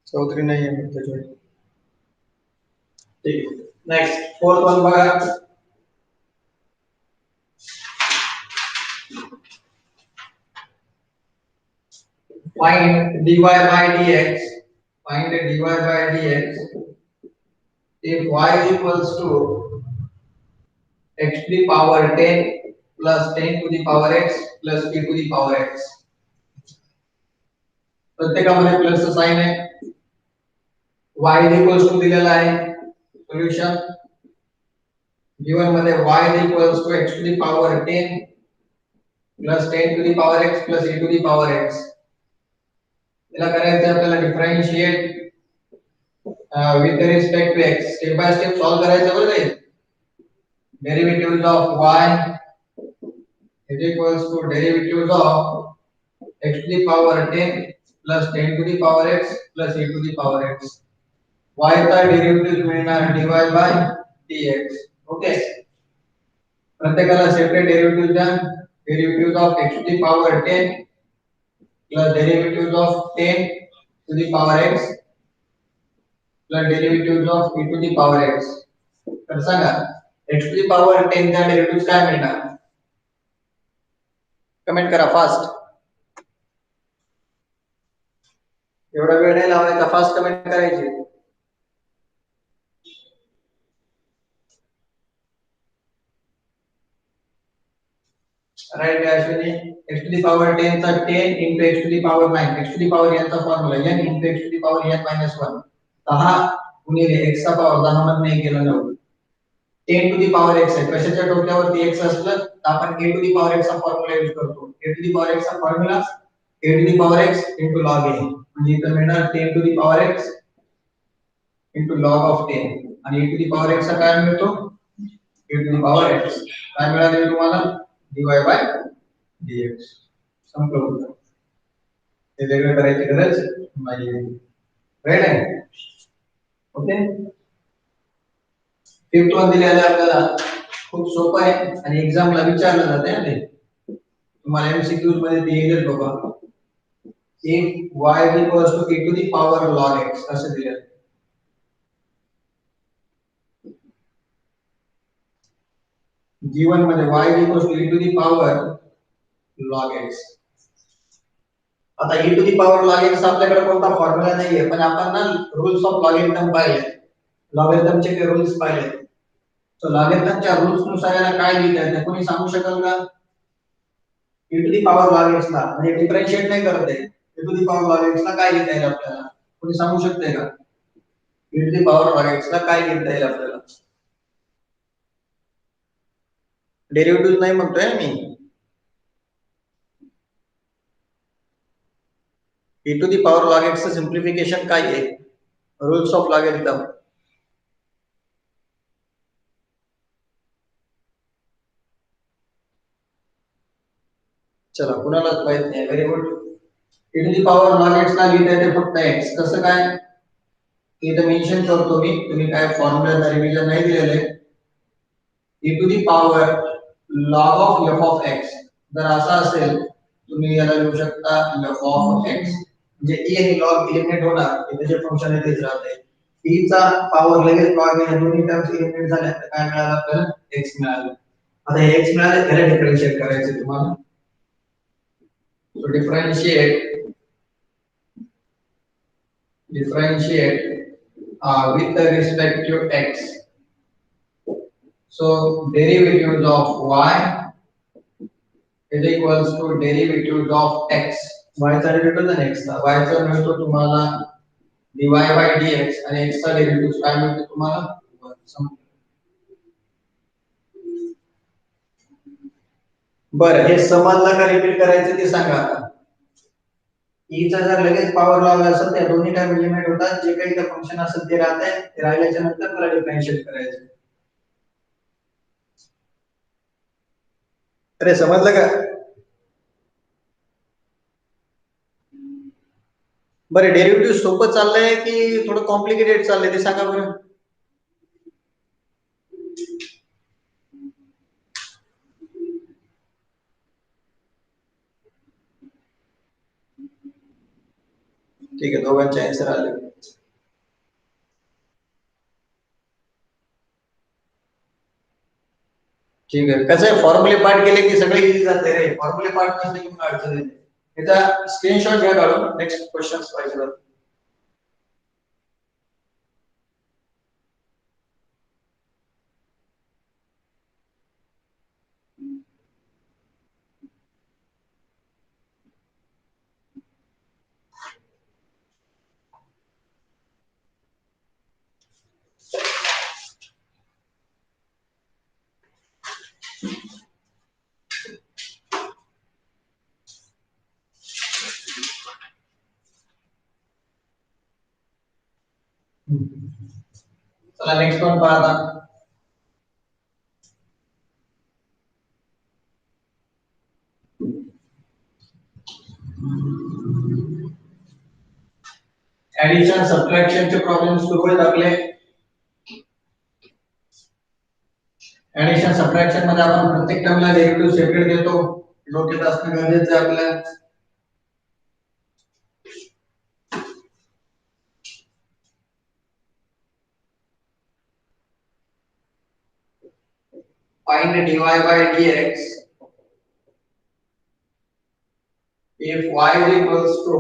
चौधरी नाही आहे त्याच्यावर. ठीक आहे. नेक्स्ट फोर्थ वन बघा. Find dy by dx. Find dy by dx. If y is equals to x to the power 10 plus 10 to the power x plus p to the power x. प्रत्येकामध्ये प्लस साइन आहे. y is equals to दिलेला आहे. सोल्युशन गिवन मध्ये y is equals to x to the power 10 plus 10 to the power x plus e to the power x. याला करायचं आपल्याला differentiate with respect to x. Step by step solve करायचं बरं का. Derivatives of y is equals to derivatives of x to the power 10 plus 10 to the power x plus e to the power x. y चा डेरिव्हेटिव्ह मिळणार dy by dx. ओके, प्रत्येकाला सेपरेट डेरिव्हेटिव्ह द्या. Derivatives of x to the power 10 plus derivatives of 10 to the power x plus derivatives of e to the power x. तर सांगा x to the power 10 चा डेरिव्हेटिव्ह काय मिळणार? कमेंट करा फास्ट. एवढा वेळ नाही लावायचा, फास्ट कमेंट करायची. Right Ashwini. x to the power 10 चा 10 into x to the power 9. x to the power n चा formula n into x to the power n minus 1. 10 गुणिले x चा पॉवर 10 मध्ये नाही केलं जाऊ. 10 to the power x आहे. कशाच्या टोक्यावरती x असलं तर आपण a to the power x चा फॉर्म्युला यूज करतो. a to the power x चा formula a to the power x into log a. म्हणजे इथे मिळणार 10 to the power x into log of 10 आणि a to the power x चा काय मिळतो? a to the power x. काय मिळाले तुम्हाला? dy by dx. संपलं होतं. हे वेगळं करायची गरज नाही. राईट आहे. ओके, फिफ्थ वन दिलेलं आपल्याला खूप सोपं आहे आणि एक्झामला विचारलं जाते ना ते. तुम्हाला एमसीक्यूज मध्ये ते येईल बघा. if y is equals to e to the power log x असं दिलेलं. given मध्ये y is equals to e to the power log x. आता e to the power log x आपल्याकडे कोणता फॉर्म्युला नाहीये, पण आपण ना रूल्स ऑफ लॉगरिथम पाहिले. लॉगरिथमचे काही रूल्स पाहिले. तर लॉगरिथमच्या रूल्स नुसार याला काय लिहिता येते कोणी सांगू शकेल का? e to the power log x ला म्हणजे डिफरेंशिएट नाही करत आहे. e to the power log x ला काय लिहिता येईल आपल्याला? कोणी सांगू शकते का? e to the power log x ला काय लिहिता येईल आपल्याला? डेरिव्हेटिव्ह नाही म्हणतोय मी. e to the power log x चं सिंप्लिफिकेशन काय आहे? Rules of logarithm. चला कुणालाच माहित नाही. Very good. e to the power log x ला लिहिता येते फक्त x. कसं काय? इथे मेन्शन करतो मी. तुम्ही काय फॉर्म्युला रिव्हिजन नाही दिलेले. e to the power log of f of x. जर असा असेल तुम्ही याला लिहू शकता f of x. म्हणजे e आणि log एलिमिनेट होणार. त्याचे फंक्शन इथेच राहते. e चा पॉवर लगेच log या दोन्ही टर्म्स एलिमिनेट झाल्या तर काय मिळालं आपल्याला? x मिळालं. आता हे x मिळाले त्याला डिफरेंशिएट करायचे तुम्हाला. So differentiate with respect to x. So derivatives of y is equals to derivatives of x. y चा डेरिव्हेटिव्ह आणि x चा. y चा मिळतो तुम्हाला dy by dx आणि x चा डेरिव्हेटिव्ह काय मिळतो तुम्हाला? बरं, हे समजलं का रिपीट करायचं ते सांगा आता. e चा जर लगेच पॉवर लॉग असेल त्या दोन्ही टाइम एलिमेंट होतात. जे काही फंक्शन असेल ते राहते. ते राहिल्याच्या नंतर त्याला डिफरेंशिएट करायचं. अरे समजलं का? बरं, डेरिव्हेटिव्ह सोपं चाललंय की थोडं कॉम्प्लिकेटेड चाललंय ते सांगा बरं. ठीक आहे, दोघांचे आन्सर आले. ठीक आहे, कसं आहे फॉर्म्युले पार्ट केले की सगळे इझी जाते रे. फॉर्म्युले पार्ट नसले की मग अडचण येते. याचा स्क्रीनशॉट घ्या काढून, नेक्स्ट क्वेश्चन्स पाहिजे. चला नेक्स्ट वन पहा आता. ऍडिशन सबट्रॅक्शन चे प्रॉब्लेम्स सुरू आहेत आपले. ऍडिशन सबट्रॅक्शन मध्ये आपण प्रत्येक टर्मला डेरिव्हेटिव्ह सेपरेट घेतो. डोक्यात असणं गरजेचं आहे आपल्याला. Find dy by dx if y is equals to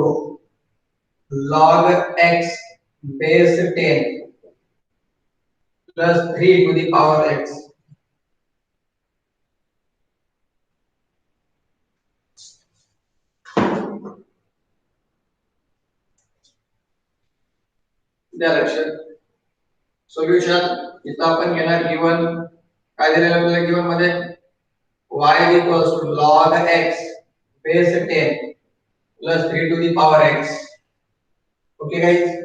log x base 10 plus 3 to the power x. द्या लक्षात. सोल्युशन इथं आपण घेणार गिवन काय दिलेलं आपल्याला गिवन मध्ये y is equals to log x base 10 plus 3 to the power x. Okay guys,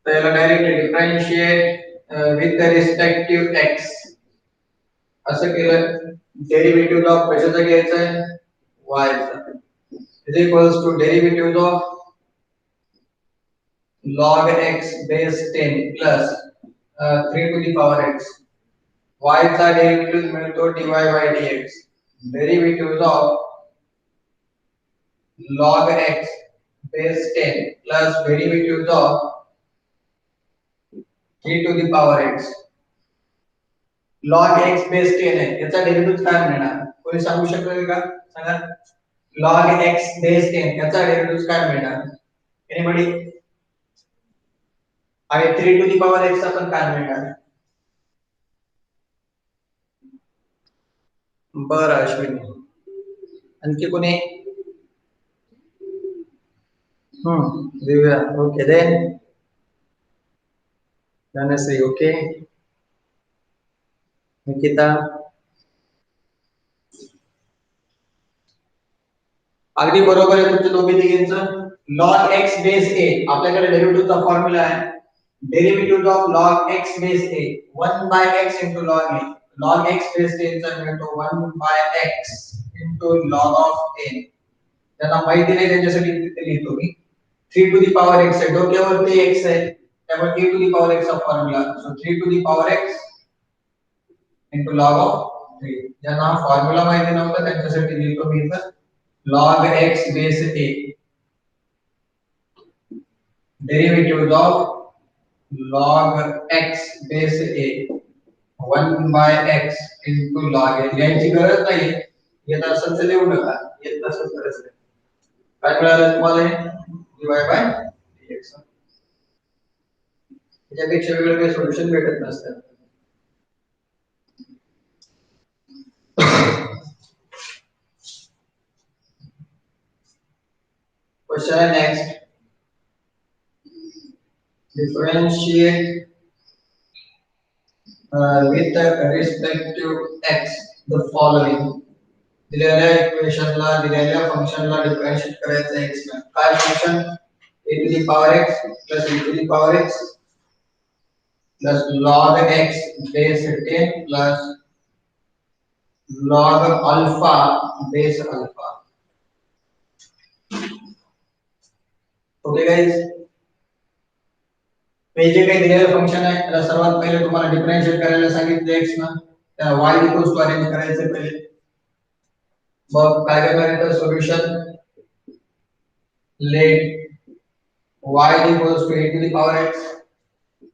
तर याला directly differentiate with the respective x असं केलं. डेरिव्हेटिव्ह ऑफ कशाचा घ्यायचा आहे, y चा, is equals to derivative of log x base 10 plus 3 to the power x. y चा डेरिव्हेटिव्ह मिळतो dy by dx. Derivative of log x base 10 plus derivative of 3 to the power x. log x base 10 आहे, याचा डेरिव्हेटिव्ह काय मिळणार, कोणी सांगू शकेल का? सांगा. log x base 10 याचा डेरिव्हेटिव्ह काय मिळणार? एनीबॉडी? आणि 3 to the power x चा पण काय मिळणार? बरं अश्विनी, आणखी कोणी? Divya, okay. Then Dhanashree, okay. Nikita, अगदी बरोबर आहे तुमच्या दोघी तिघींचं. log x base a आपल्याकडे डेरिव्हेटिव्हचा फॉर्म्युला आहे. Derivative of log x base a 1 by x into log a. log x base 10 चा मिळतो 1 by x into log of 10. त्यांना माहिती नाही त्यांच्यासाठी ते लिहितो मी. 3 to the power x आहे, डोक्यावरती x आहे, त्यामुळे 3 to the power x चा formula. So 3 to the power x into log of 3. ज्यांना फॉर्म्युला माहिती नव्हता त्यांच्यासाठी लिहितो मी इथं log x base a derivative of log x base a 1 by x into log a. याची गरज नाही, येत असेल तर लिहू नका, येत नसेल तर गरज नाही. काय मिळालं तुम्हाला? dy by dx. याच्यापेक्षा वेगळं काही सोल्युशन भेटत नसतं. Question next. Differentiate with respect to x the following. दिलेल्या इक्वेशनला, दिलेल्या फंक्शनला डिफरन्शिएट करायचं आहे x ला. काय function? a to the power x plus e to the power x plus log x base 10 plus log alpha base alpha. Okay guys, जे काही दिलेलं फंक्शन आहे त्याला सर्वात पहिले तुम्हाला डिफरन्शिएट करायला सांगितलं x ना, त्याला y इक्वल्स टू अरेंज करायचं पहिले. मग काय करणार आहे तर solution let y is equals to a to the power x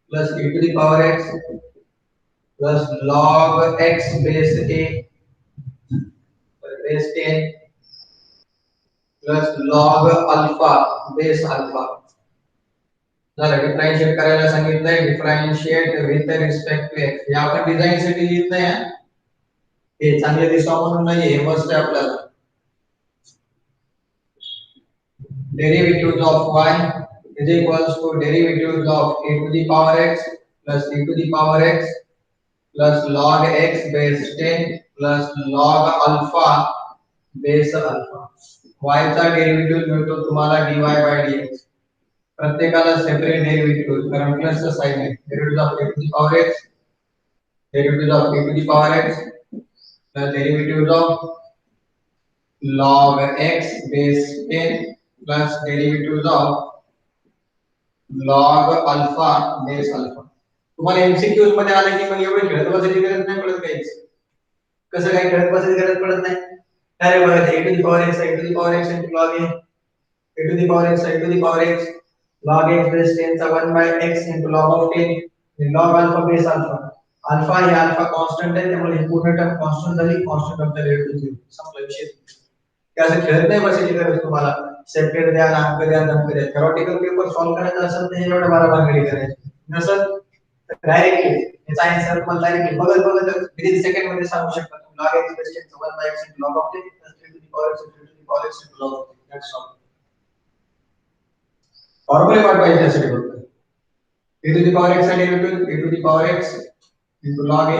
plus e to the power x plus log x base a base 10 plus log alpha base alpha. झालं डिफरेंशिएट करायला सांगितलंय differentiate with respect to x. हे आपण डिझाइन साठी लिहित नाही आहे. हे चांगले दिसावं म्हणून नाही हे मस्त आहे आपल्याला. Derivatives of y is equals to derivatives of a to the power x plus e to the power x plus log x base 10 plus log alpha base alpha. y चा डेरिव्हेटिव्ह मिळतो तुम्हाला dy by dx. प्रत्येकाला सेपरेट डेरिव्हेटिव्ह कारण प्लसचं साइन आहे. Derivative of a to the power x derivative of a to the power x plus derivative of log x base 10 plus derivatives of log alpha base alpha. तुम्हाला एमसीक्यूज मध्ये आले की मग एवढे खेळत बसायची गरज नाही पडत काहीच. कसं काही खेळत बसायची गरज पडत नाही. अरे बघा a to the power x a to the power x into log a to the power x a to the power x log x base 10 चा 1 by x into log of 10 log alpha base alpha. Alpha हे अल्फा कांस्टंट आहे त्यामुळे ही पूर्ण टर्म कांस्टंट झाली. कांस्टंट ऑफ द डेरिव्हेटिव्ह 0 संपला विषय. त्याचं खेळत नाही बसायची गरज तुम्हाला. सेपरेट द्या अंक द्या नंबर द्या. थेरोटिकल पेपर सॉल्व करायचा असेल तर हे एवढं बारा भानगडी करायची नसेल डायरेक्टली याचा आन्सर तुम्हाला डायरेक्टली बघत विदिन सेकंड मध्ये सांगू शकता. तुम्ही log x base 10 1 by x into log of 10 plus 3 to the power x into 3 to the power x into log of 10. That's all. फॉर्म्युले वाढवायचे त्यासाठी फक्त a to the power x चा derivative a to the power x into log a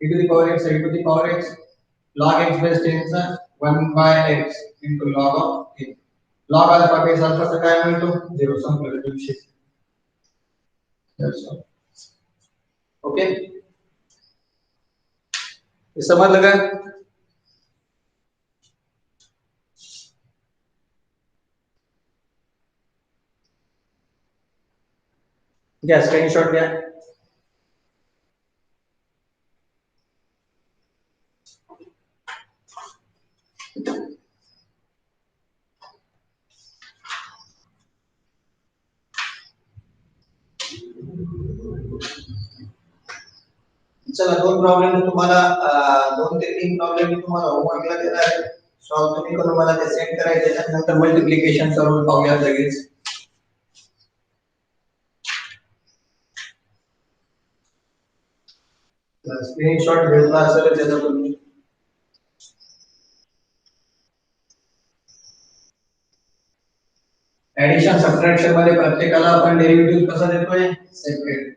e to the power x a to the power x log x base 10 चा 1 by x into log of a. log alpha base alpha चा काय मिळतो 0 संपलं विषय. That's all. ओके हे समजलं का? घ्या स्क्रीनशॉट घ्या. चला दोन प्रॉब्लेम तुम्हाला 2 ते 3 प्रॉब्लेम तुम्हाला होमवर्कला देणार आहे. सॉल्व तुम्ही करून मला ते सेंड करायचे. त्यानंतर मल्टिप्लिकेशन करून पाहूया लगेच. स्क्रीनशॉट घेतला असेल त्याचा तुम्ही ऍडिशन सबट्रॅक्शन मध्ये प्रत्येकाला आपण डेरिव्हेटिव्ह कसा देतोय सेपरेट.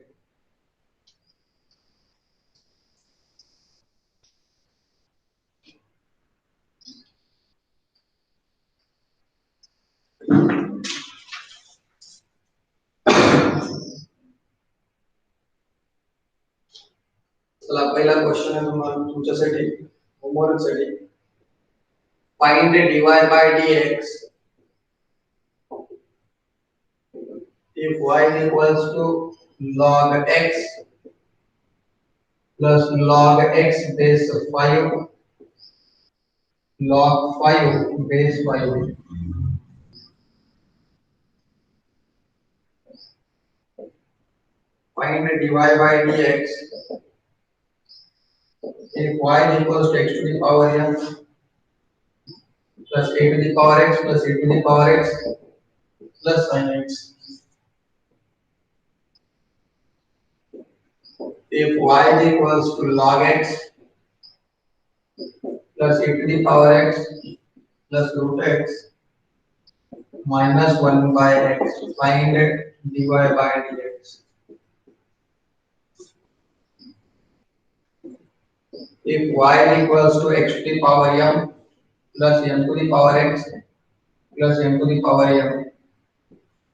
चला पहिला क्वेश्चन आहे तुम्हाला तुमच्यासाठी होमवर्क साठी. Find dy by dx if y is equals to log x plus log x base 5 log 5 base 5. Find dy by dx if y is equals to x to the power n plus a to the power x plus e to the power x plus sin x. If y is equals to log x plus e to the power x plus root x minus 1 by x, find dy by dx. If y is equals to x to the power m plus m to the power x plus m to the power m,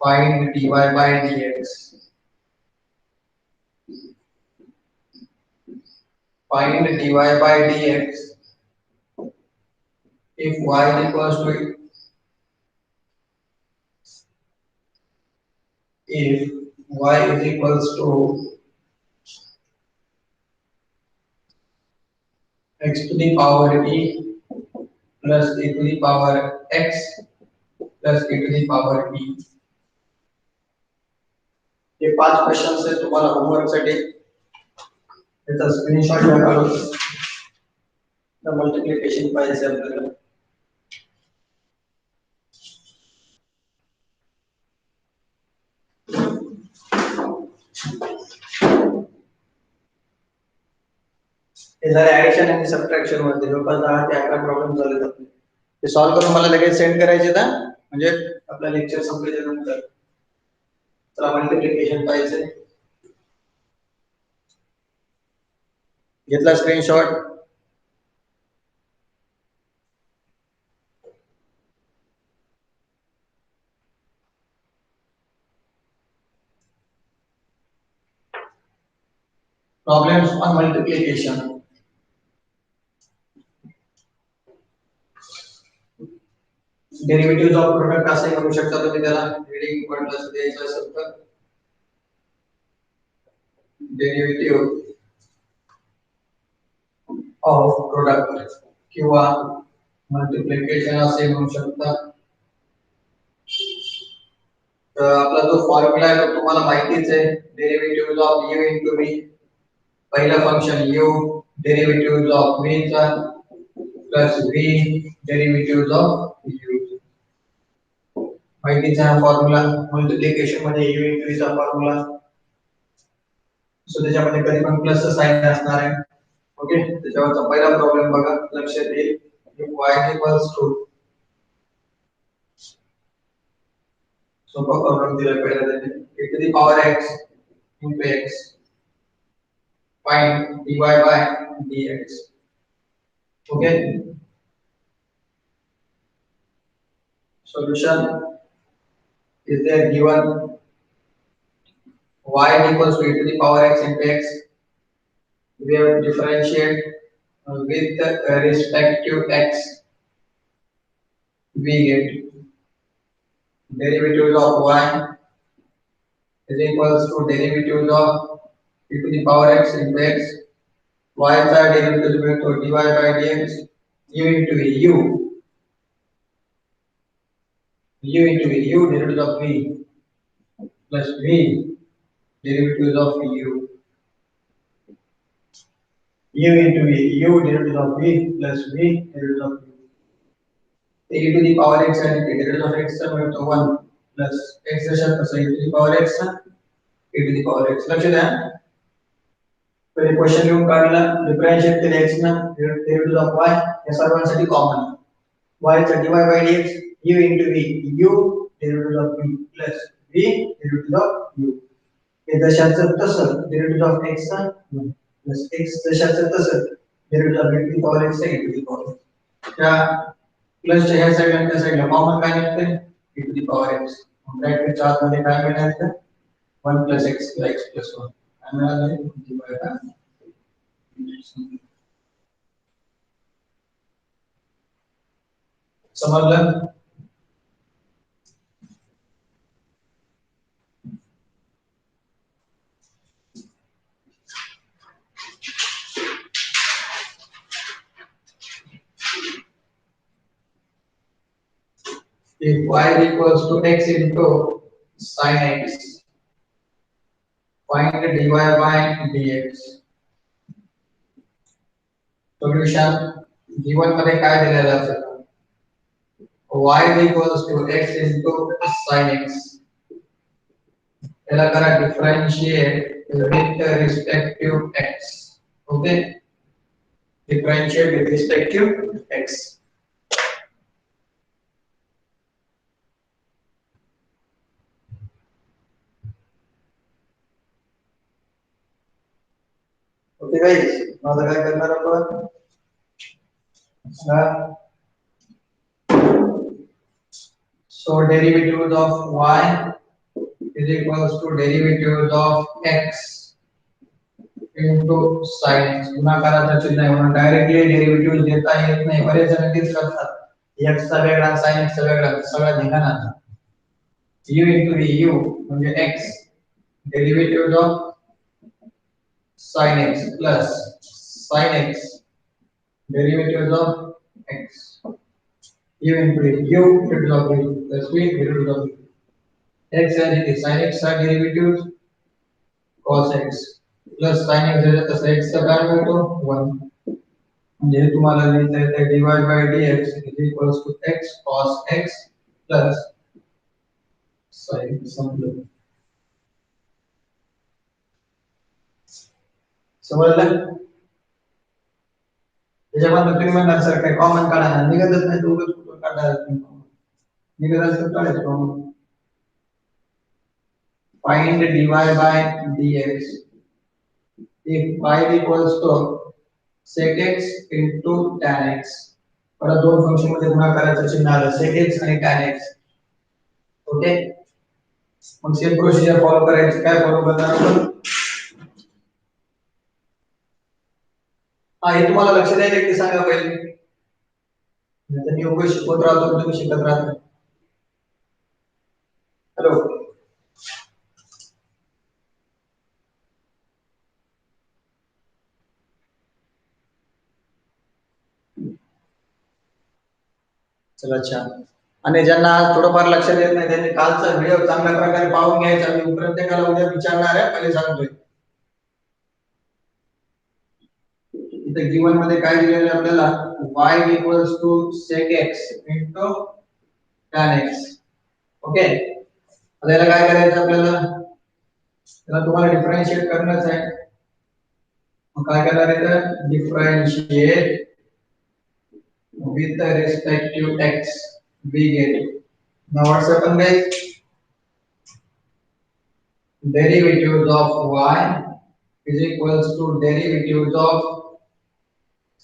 find dy by dx. Find dy by dx if y is equals to x to the power e plus e to the power x plus e to the power e। ये 5 क्वेश्चन है तुम्हाला होमवर्क साठी, त्याचा स्क्रीनशॉट घ्या काढून, मल्टिप्लिकेशन पाहिजे आपल्याला। हे झाले ऍडिशन आणि सबट्रॅक्शन मध्ये जवळपास 10 ते 11 प्रॉब्लेम झाले आपले, ते सॉल्व्ह करून मला लगेच सेंड करायचे ना, म्हणजे आपला लेक्चर संपल्याच्या नंतर। चला मल्टिप्लिकेशन पाहिजे, घेतला screenshot. Problems on multiplication. Derivative of product असे करू शकता तुम्ही, त्याला रीडिंग पॉइंटला द्यायचं असेल तर डेरिव्हेटिव्ह ऑफ प्रोडक्ट किंवा मल्टिप्लिकेशन असे म्हणू शकता। तर आपला जो फॉर्म्युला आहे तो तुम्हाला माहितीच आहे, derivative of u into v, पहिला function u derivative of v चा plus v derivative of u, माहितीचा हा फॉर्म्युला मल्टिप्लिकेशन मध्ये u into v चा फॉर्म्युला। सो त्याच्यामध्ये कधी पण प्लस चा साइन असणार आहे। ओके, त्याच्यावरचा पहिला प्रॉब्लेम बघा, लक्षात येईल y इक्वल्स टू, सोपा प्रॉब्लेम दिला पहिला त्याने, e to the power x into x, find dy by dx। Okay, solution is there given, y equals to e to the power x into x, we have to differentiate with respect to x, we get derivative of y is equals to derivative of e to the power x into x, y का derivative में तो dy by dx, u into v, u into v, u derivative of v plus v derivative of u, u into v, u derivative of v plus v derivative of u, e to the power x and derivative of x में तो 1 plus x जैसा तो e to the power x, e to the power x। लक्ष्य द्या, पहिले क्वेश्चन लिहून काढला, डिफरन्शिएट केले x ना, डेरिव्हेटिव्ह ऑफ y या सर्वांसाठी कॉमन, y चा dy by dx, u into v, u derivative of v plus v derivative of u, हे जशाचं तसं डेरिव्हेटिव्ह ऑफ x चा प्लस x जशाचं तसं derivative of e to the power x चा e to the power x, त्या प्लस च्या ह्या साइडला त्या साइडला कॉमन काय निघते e to the power x, ब्रॅकेटच्या आतमध्ये काय मिळणार, 1 plus x किंवा x plus 1 काय मिळालं, dy by समजलं। If y equals to x into sin x, find dy by dx। Solution given मध्ये काय दिलेलं असेल, y equals to x into sin x, याला करा differentiate with respect to x। Okay, differentiate with respect to x। Okay guys, आता काय करणार आपण, so derivative of y is equals to derivative of x into sin x, गुणाकाराचा चिन्ह आहे म्हणून डायरेक्टली डेरिव्हेटिव्ह देता येत नाही, बरेच जण तेच करतात, x चा वेगळा sin x चा वेगळा, सगळा धिंगाणा। u into v, u म्हणजे x derivative of sin x plus sin x derivative of x, u into u derivative of v plus v derivative of v. X and it is sin x are derivatives cos x plus sin x जर तसं x चा काय मिळतो 1 म्हणजे तुम्हाला लिहिता येते dy by dx is equals to x cos x plus sin समजलं समजलं त्याच्यामध्ये तुम्ही म्हणणार सर काय कॉमन काढा निघतच नाही तो उगाच कुठून काढायला निघत असेल काढायचं common find dy by dx if y equals to sec x into tan x परत दोन फंक्शन मध्ये गुणाकाराचं चिन्ह आलं sec x आणि tan x ओके मग सेम प्रोसिजर फॉलो करायची काय फॉलो करणार आपण हा हे तुम्हाला लक्ष द्यायला की सांगा पहिले नाहीतर मी उगाच शिकवत राहतो तुम्ही शिकत राहता हॅलो चला छान आणि ज्यांना थोडंफार लक्षात येत नाही त्यांनी कालचा व्हिडिओ चांगल्या प्रकारे पाहून घ्यायचा मी प्रत्येकाला उद्या विचारणार आहे पहिले सांगतोय इथे गिवन मध्ये काय दिलेलं आहे आपल्याला y equals to sec x into tan x okay आता याला काय करायचं आपल्याला त्याला तुम्हाला डिफरन्शिएट करण्याचं आहे मग काय करणार आहे तर differentiate with respect to x we get now what's happened guys derivatives of y is equals to derivatives of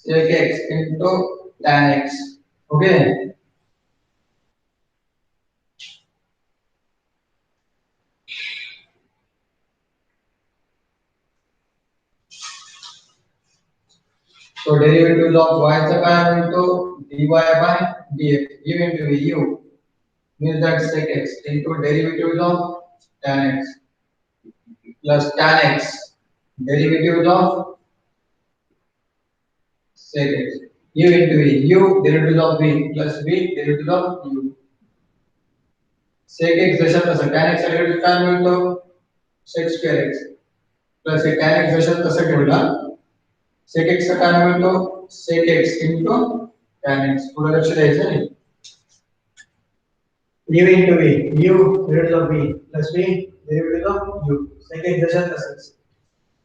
sec x into tan x okay so derivatives of y चा काय मिळतो dy by dx u into u means that sec x into derivatives of tan x plus tan x derivatives of sec x u into u derivatives of v plus v derivatives of u sec x जशा तसा tan x चा डेरिव्हेटिव्ह काय मिळतो sec square x plus हे tan x जशा तसा ठेवला sec x चा काय मिळतो sec x into tan x थोडं लक्ष द्यायचं आहे u into v u derivative of v plus v derivative of u sec x जशा तसाच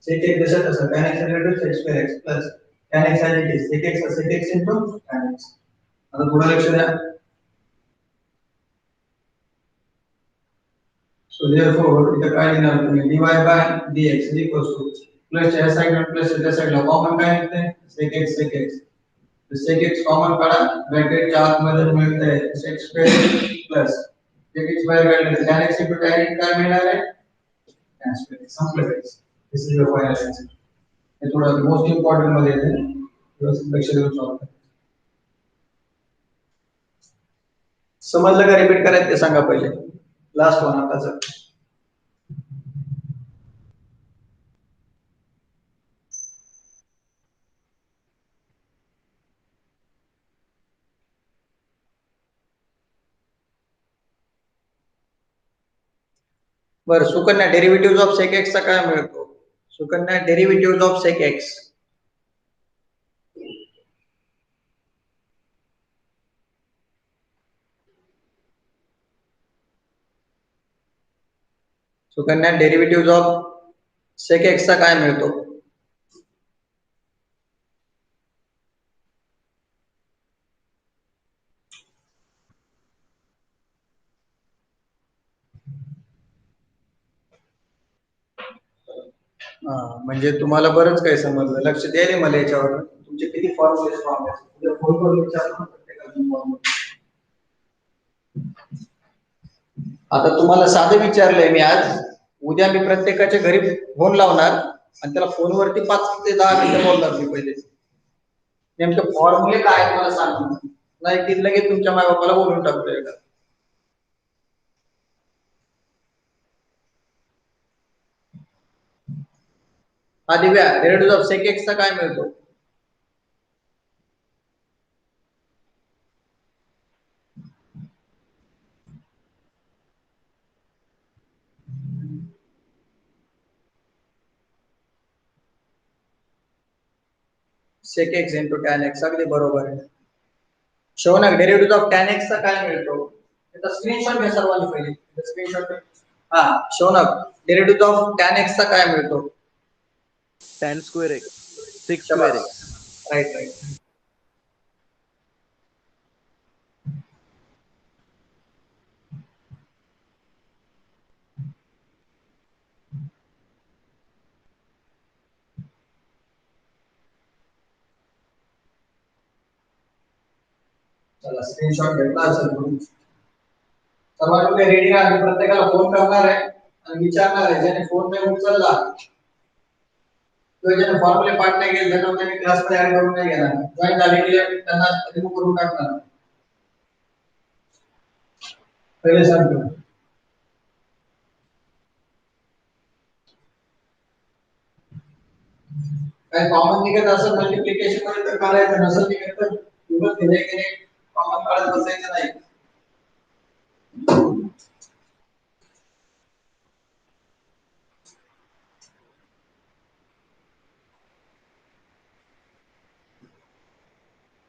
sec x जशा तसा tan x चा derivative sec square x plus tan x as it is sec x into tan x आता थोडं लक्ष द्या so therefore इथं काय लिहिणार तुम्ही dy by dx is equals to plus या साइड ला प्लस या साइड ला कॉमन काय येते sec x तो sec x कॉमन काढा ब्रॅकेट च्या आत मध्ये मिळते sec square plus sec x बाहेर काढले tan x into tan x काय मिळणार आहे tan square संपलं guys this is your final answer हे थोडं मोस्ट इम्पॉर्टंट मध्ये येते व्यवस्थित लक्ष देऊन सॉल्व करा समजलं का रिपीट करायचं ते सांगा पहिले लास्ट वन आताचा बर Sukanya derivative of sec x चा काय मिळतो Sukanya derivative of sec x Sukanya derivative of sec x चा काय मिळतो म्हणजे तुम्हाला बरंच काही समजलं लक्ष द्यायला मला याच्यावर तुमचे किती फॉर्म्युले स्ट्रॉंग आहेत उद्या फोन करून विचारतो प्रत्येकाला आता तुम्हाला साधं विचारलंय मी आज उद्या मी प्रत्येकाच्या घरी फोन लावणार आणि त्याला फोनवरती 5 ते 10 मिनिटं बोलणार मी पहिले नेमके फॉर्म्युले काय आहेत मला सांगू नाही की लगेच तुमच्या मायबापाला बोलून टाकतोय का हा दिव्या डेरिव्हेटिव्ह ऑफ sec x चा काय मिळतो sec x into tan x अगदी बरोबर आहे. Shaunak derivative of tan x चा काय मिळतो? त्याचा स्क्रीनशॉट घ्या सर्वांनी पहिले. स्क्रीनशॉट हा Shaunak derivative of tan x चा काय मिळतो? tan square x, sec square x. Right right. चला स्क्रीनशॉट घेतला असेल तुम्ही. सर्वांनी रेडी राहा. प्रत्येकाला फोन करणार आहे आणि विचारणार आहे ज्याने फोन नाही उचलला तो ज्याने फॉर्म्युले पाठ नाही केले त्यांना त्यांनी क्लासमध्ये ऍड करून नाही घेणार. जॉइन झालेली आहे त्यांना रिमूव्ह करून टाकणार. पहिले सांगतो. काय कॉमन निघत असं मल्टिप्लिकेशन मध्ये तर करायचं नसेल निघत तर उगाच दिले की नाही कॉमन काढत बसायचं नाही.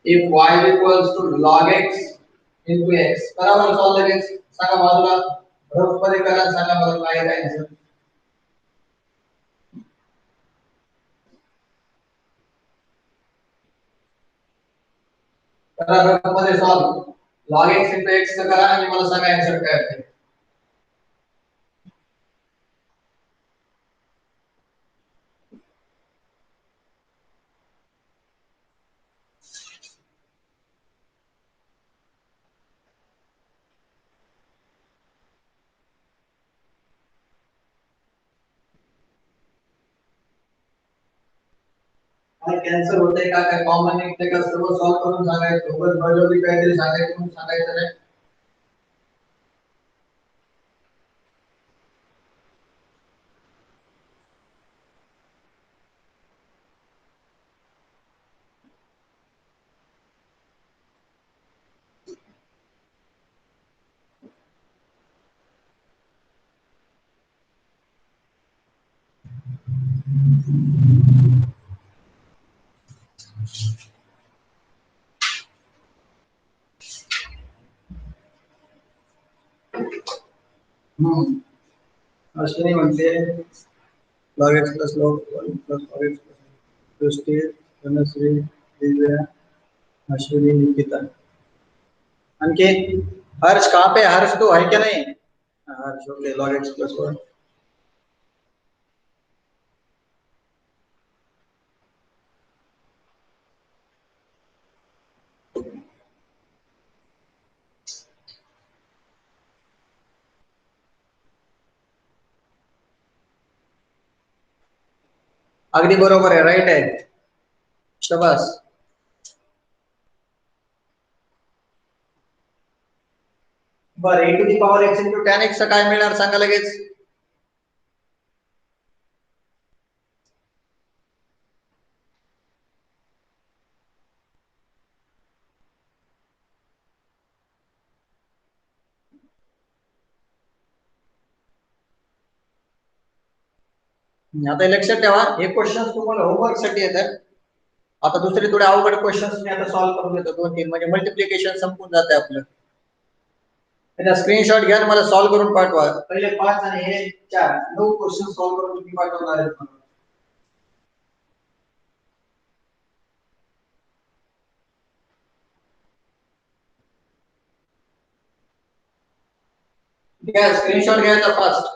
if y equals to log x into x बराबर सॉल्व लगेच सांगा बाजूला रफ मध्ये करा सांगा मला काय करायचं. करा रफ मध्ये solve log x into x करा आणि मला सांगा आन्सर काय आहे. काय कॅन्सल होतंय का काय कॉमन निघतंय का सर्व सॉल्व करून सांगायचं. उगाच बळजबरी काहीतरी सांगायचं म्हणून सांगायचं नाही. अश्विनी म्हणते log x plus log 1 plus log x सृष्टी धनश्री दिव्या अश्विनी निकिता आणखी हर्ष कहाँ पे हर्ष तो है क्या नहीं? Harsh okay log x plus 1 अगदी बरोबर आहे. राईट आहे. शाबास. बरं e to the power x into tan x चा काय मिळणार सांगा लगेच. आता लक्षात ठेवा हे क्वेश्चन तुम्हाला होमवर्क साठी येतात. आता दुसरे थोडे अवघड क्वेश्चन्स मी आता सॉल्व्ह करून देतो 2-3 म्हणजे मल्टिप्लिकेशन संपून जाते आपलं. त्याचा स्क्रीनशॉट घ्या आणि मला सॉल्व्ह करून पाठवा. पहिले 5 आणि हे 4 9 क्वेश्चन सॉल्व्ह करून तुम्ही पाठवणार आहेत मला. घ्या स्क्रीनशॉट घ्यायचा फास्ट.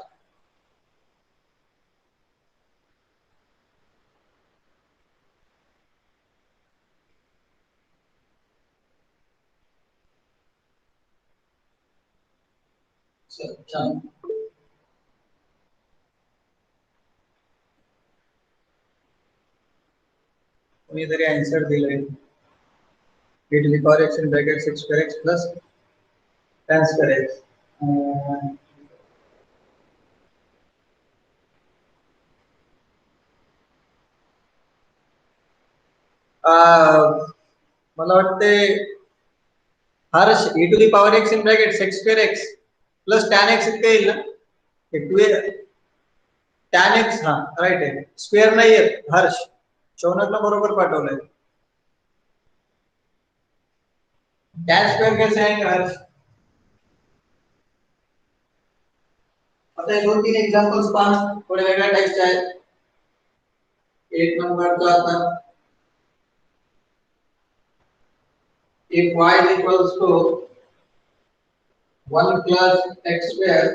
छान. कोणीतरी आन्सर दिलंय e to the power x in bracket 6 square x plus tan square x. मला वाटते Harsh e to the power x in bracket 6 square x plus tan x इतकं येईल ना. हे 2 tan x हा राईट आहे. स्क्वेअर नाही आहे हर्ष. शौनकला बरोबर पाठवलंय. tan स्क्वेअर कैसे आएगा? आता है 2-3 एग्जांपल्स पहा, थोडे वेगळ्या टाइपचे आहेत. एक नंबरचा आता if y is equals to 1 plus x square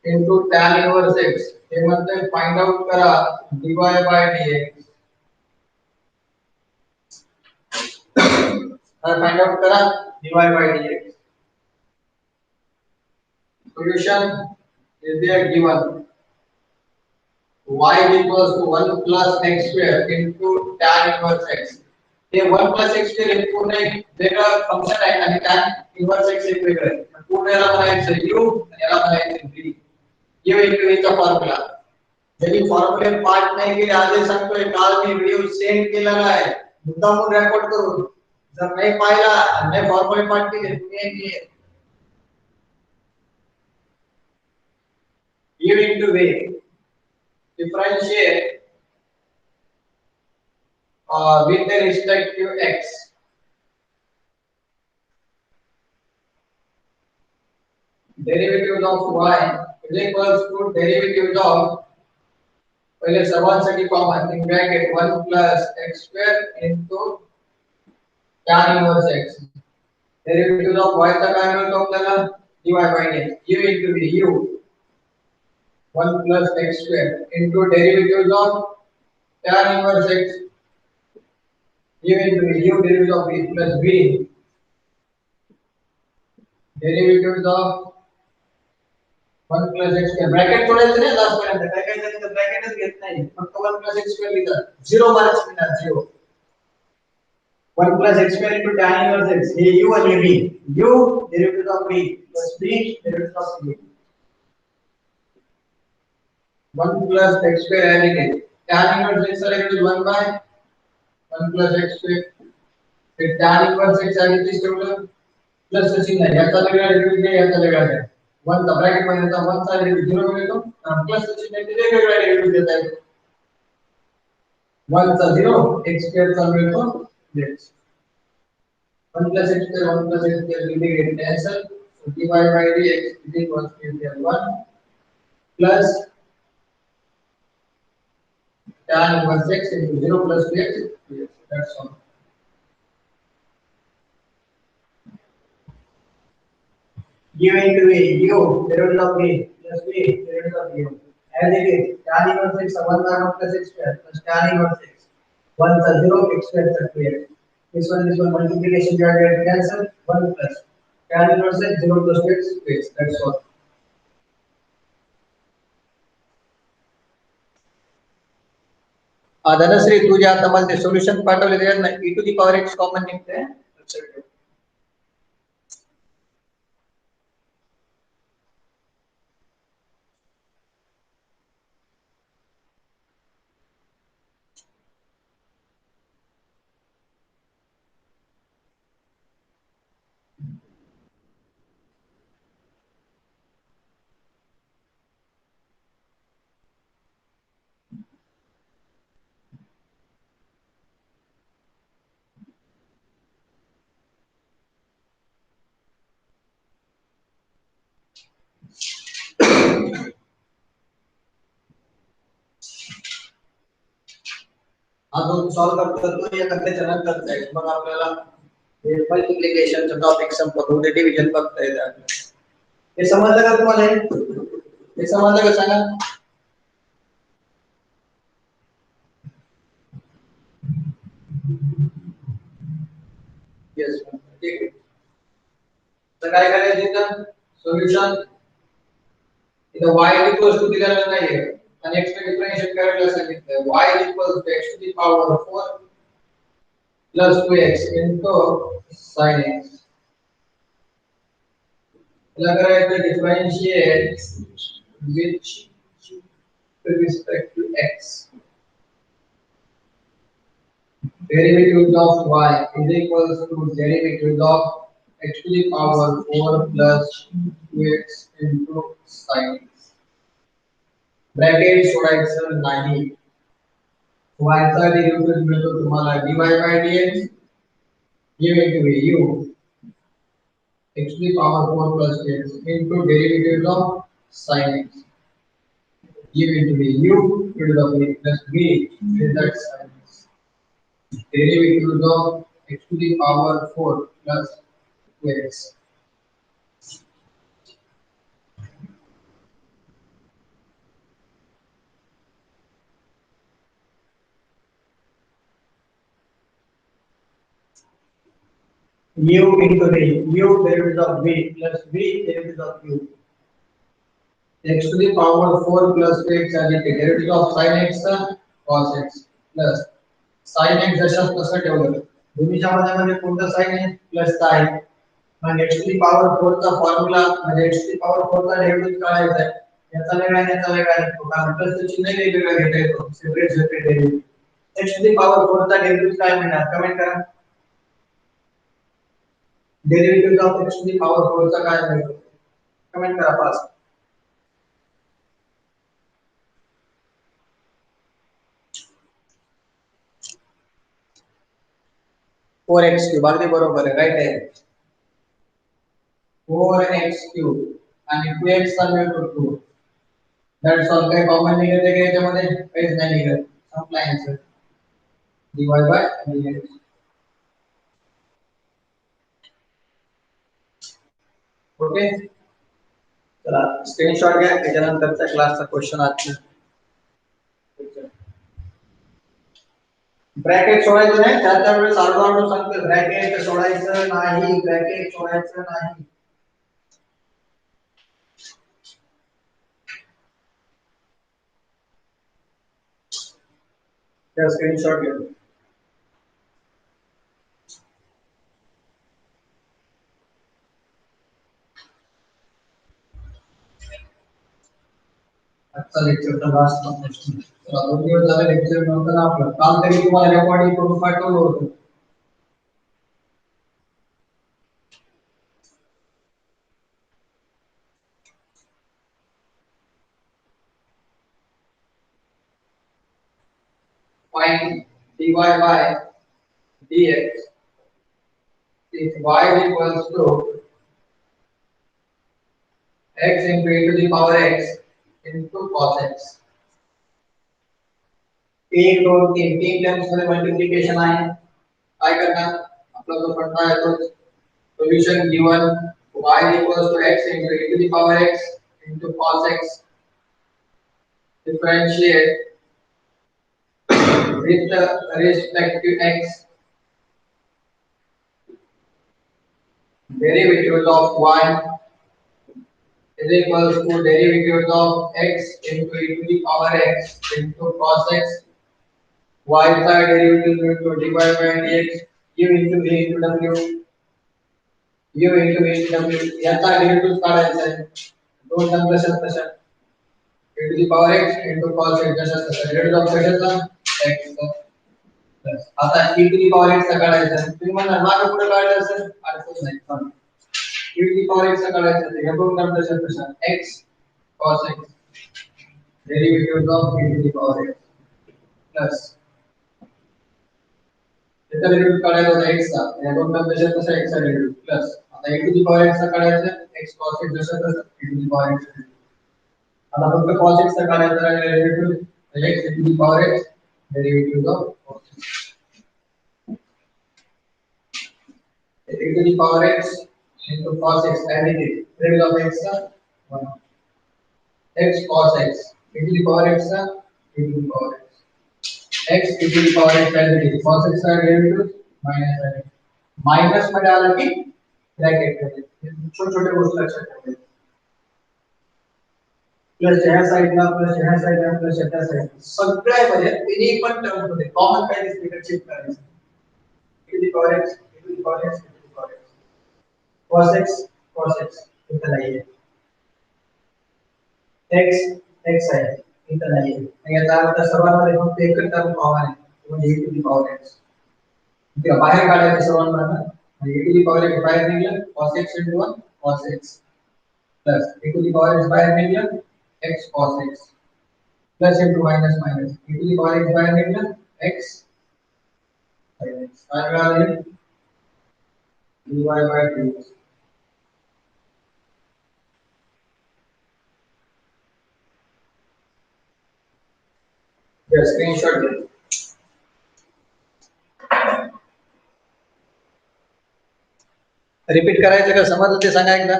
into tan inverse x, हे म्हणते फाइंड आउट करा dy by dx. Find out करा dy by dx. Solution is there given. Y is equals to 1 plus x square into tan inverse x. हे 1 plus x square हे पूर्ण एक वेगळं फंक्शन आहे आणि tan inverse x एक वेगळं आहे. पूर्ण याला म्हणायचं u आणि याला म्हणायचं v. u into v चा फॉर्म्युला. जरी फॉर्म्युले पाठ नाही केले आधी सांगतोय, काल मी व्हिडिओ सेंड केलेला आहे मुद्दामून रेकॉर्ड करून. जर नाही पाहिला आणि फॉर्म्युले पाठ केले तुम्ही u into v differentiate with respect to x. Derivatives of y is equals to derivatives of पहले सर्वांसाठी common in bracket 1 plus x square into tan inverse x. Derivatives of y चा काय मिळतो आपल्याला dy by dx. u into v u 1 plus x square into derivatives of tan inverse x u into v u derivatives of v plus v derivatives of 1 plus x square bracket सोडायचं नाही लास्ट पर्यंत. काय काय जण ब्रॅकेटच घेत नाही, फक्त 1 plus x square लिहितात. 0 मार्क्स मिळणार 0. 1 plus x square into tan inverse x हे u आणि v. u derivative of v plus v derivative of v. 1 plus x square adding it. Tan inverse x is 1 by 1 plus x square. फिर tan inverse x आधी किस ठेवलं प्लस चिन्ह आहे, याचा वेगळा डेरिव्हेटिव्ह आहे, याचा वेगळा आहे. 1 चा ब्रॅकेट मध्ये येतो, 1 चा डेरिव्हेटिव्ह 0 मिळतो आणि प्लस चिन्ह आहे ते वेगळा डेरिव्हेटिव्ह देत आहे. 1 चा 0 x square चा मिळतो x. 1 plus x square 1 plus x square will be get cancel. So dy by dx is equal to 1 plus tan inverse x into 0 plus dx. Yes, that's all. u into v u derivative of v plus v derivative of u. As it is tan inverse x 1 by 1 plus x square plus tan inverse x 1 plus 0 x square plus 2x. This one multiplication divided cancel 1 plus tan inverse x 0 plus 2x 2x. That's all. Dhanashree तुझे आता मला ते सोल्युशन पाठवले त्यात ना e to the power x common निघते. आपण सॉल्व करतो या कंडिशन नंतर आहे मग आपल्याला हे मल्टिप्लिकेशनचा टॉपिक संपतो, ते डिवीजन बघता येतं. हे समजलं का तुम्हाला? हे समजलं का सांगा? यस ठीक आहे. तर काय करायचं इथं सोल्युशन इथं y इक्वल्स टू दिलेला नाहीये आणि x चे डिफरन्शिएट करायला सांगितलं. y equals to x to the power 4 plus 2x into sin x. याला करायचं differentiate with respect to x. Derivative of y is equals to derivative of x to the power 4 plus 2x into sin x. Bracket सोडायचं नाही. y चा डेरिव्हेटिव्ह मिळतो तुम्हाला dy by dx u into v u x to the power 4 plus x into derivative of sin x u into v u to the v plus v is that sin x derivative of x to the power 4 plus 2x u into v u derivative of v plus v derivative of u x to the power 4 plus 2x आणि derivative of sin x cos x plus sin x जशास तसं ठेवलं दोन्हीच्या मध्ये कोणता sin आहे प्लस चा आहे मग x to the power 4 चा फॉर्म्युला म्हणजे x to the power 4 चा डेरिव्हेटिव्ह काढायचा आहे याचा वेगळा आणि याचा वेगळा आहे तो कारण प्लसचं चिन्ह वेगवेगळा घेता येतो separate derivative x to the power 4 चा डेरिव्हेटिव्ह काय मिळणार कमेंट करा derivative of x to the power 4 चा काय मिळतो कमेंट करा फास्ट 4x क्यूब अगदी बरोबर आहे राइट आहे 4x क्यूब आणि 2x चा मिळतो 2 दॅट्स ऑल काही कॉमन निघते का याच्यामध्ये काहीच नाही निघत संपला answer dy by dx okay चला स्क्रीनशॉट घ्या त्याच्यानंतरचा क्लासचा क्वेश्चन आजचा ब्रॅकेट सोडायचं नाही त्याच्या वेळेस आडू सांगते ब्रॅकेट सोडायचं नाही ब्रॅकेट सोडायचं नाही त्या स्क्रीनशॉट घ्या आजचा लेक्चरचा लास्ट क्वेश्चन चला 2 दिवस झाले लेक्चर नंतर आपलं काल तरी तुम्हाला रेकॉर्डिंग करून पाठवलं होतं find dy by dx if y equals to x into e to the power x into cos x 1 2 3 तीन टर्म्स मध्ये मल्टिप्लिकेशन आहे काय करणार आपला जो फंडा आहे तो solution given y equals to x into e to the power x into cos x differentiate with respect to x derivative of y is equals to derivative of x into e to the power x into cos x y का derivative into dy by dx u into v into w u into v into w याचा derivative काढायचा आहे दोन टर्म तशा e to the power x into cos x जसा तसा derivative of कशाचा x चा आता e to the power x चा काढायचा आहे तुम्ही म्हणा मागे पुढे काढलं असेल अडचण नाही पण e to the power x चा काढायचा आहे हे दोन टर्म तशा x cos x derivative of e to the power x plus त्याचा डेरिव्हेटिव्ह काढायचा होता x चा या दोन टर्म तशा तसा x चा डेरिव्हेटिव्ह प्लस आता e to the power x चा काढायचा x cos x जसा तसा e to the power x आता फक्त cos x चा काढायचा आहे derivative x e to the power x derivative of cos x e to the power x into cos x additive derivative of x चा 1 x cos x e to the power x चा e to the power x x e to the power x additive cos x का डेरिवेटिव माइनस आहे माइनस मध्ये आला की ब्रॅकेट मध्ये छोटे छोटे गोष्टी लक्षात ठेवायच्या प्लस ह्या साइडला प्लस ह्या साइडला प्लस ह्या साइडला सगळ्यामध्ये तिन्ही पण टर्म मध्ये कॉमन काय दिसते चेक करायचं e to the power x e to the power x e to the power x cos x इथं नाहीये x x आहे इथं नाहीये याचा अर्थ सर्वांमध्ये फक्त एकच टर्म कॉमन आहे म्हणजे e to the power x इथे बाहेर काढायचं सर्वांना म्हणजे e to the power x बाहेर निघालं cos x into 1 cos x plus e to the power x बाहेर निघालं x cos x plus into minus minus e to the power x बाहेर निघालं x sin x काय मिळालं dy by dx. स्क्रीनशॉट घे. रिपीट करायचं का, समजलं ते सांगा एकदा.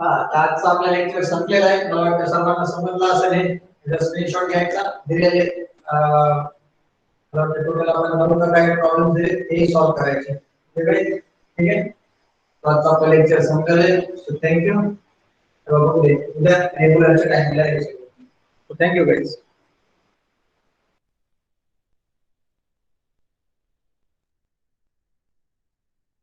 हा, आजचा आपला लेक्चर संपलेला आहे. मला वाटतं सर्वांना समजलं असेल. हे स्क्रीनशॉट घ्यायचा, दिलेले टोटल आपण काय प्रॉब्लेम दिले ते सॉल्व्ह करायचे. ठीक आहे. आजचा आपला लेक्चर संपलेला आहे. So thank you. उद्या रेग्युलरच्या टाइमला यायचं. Thank you guys.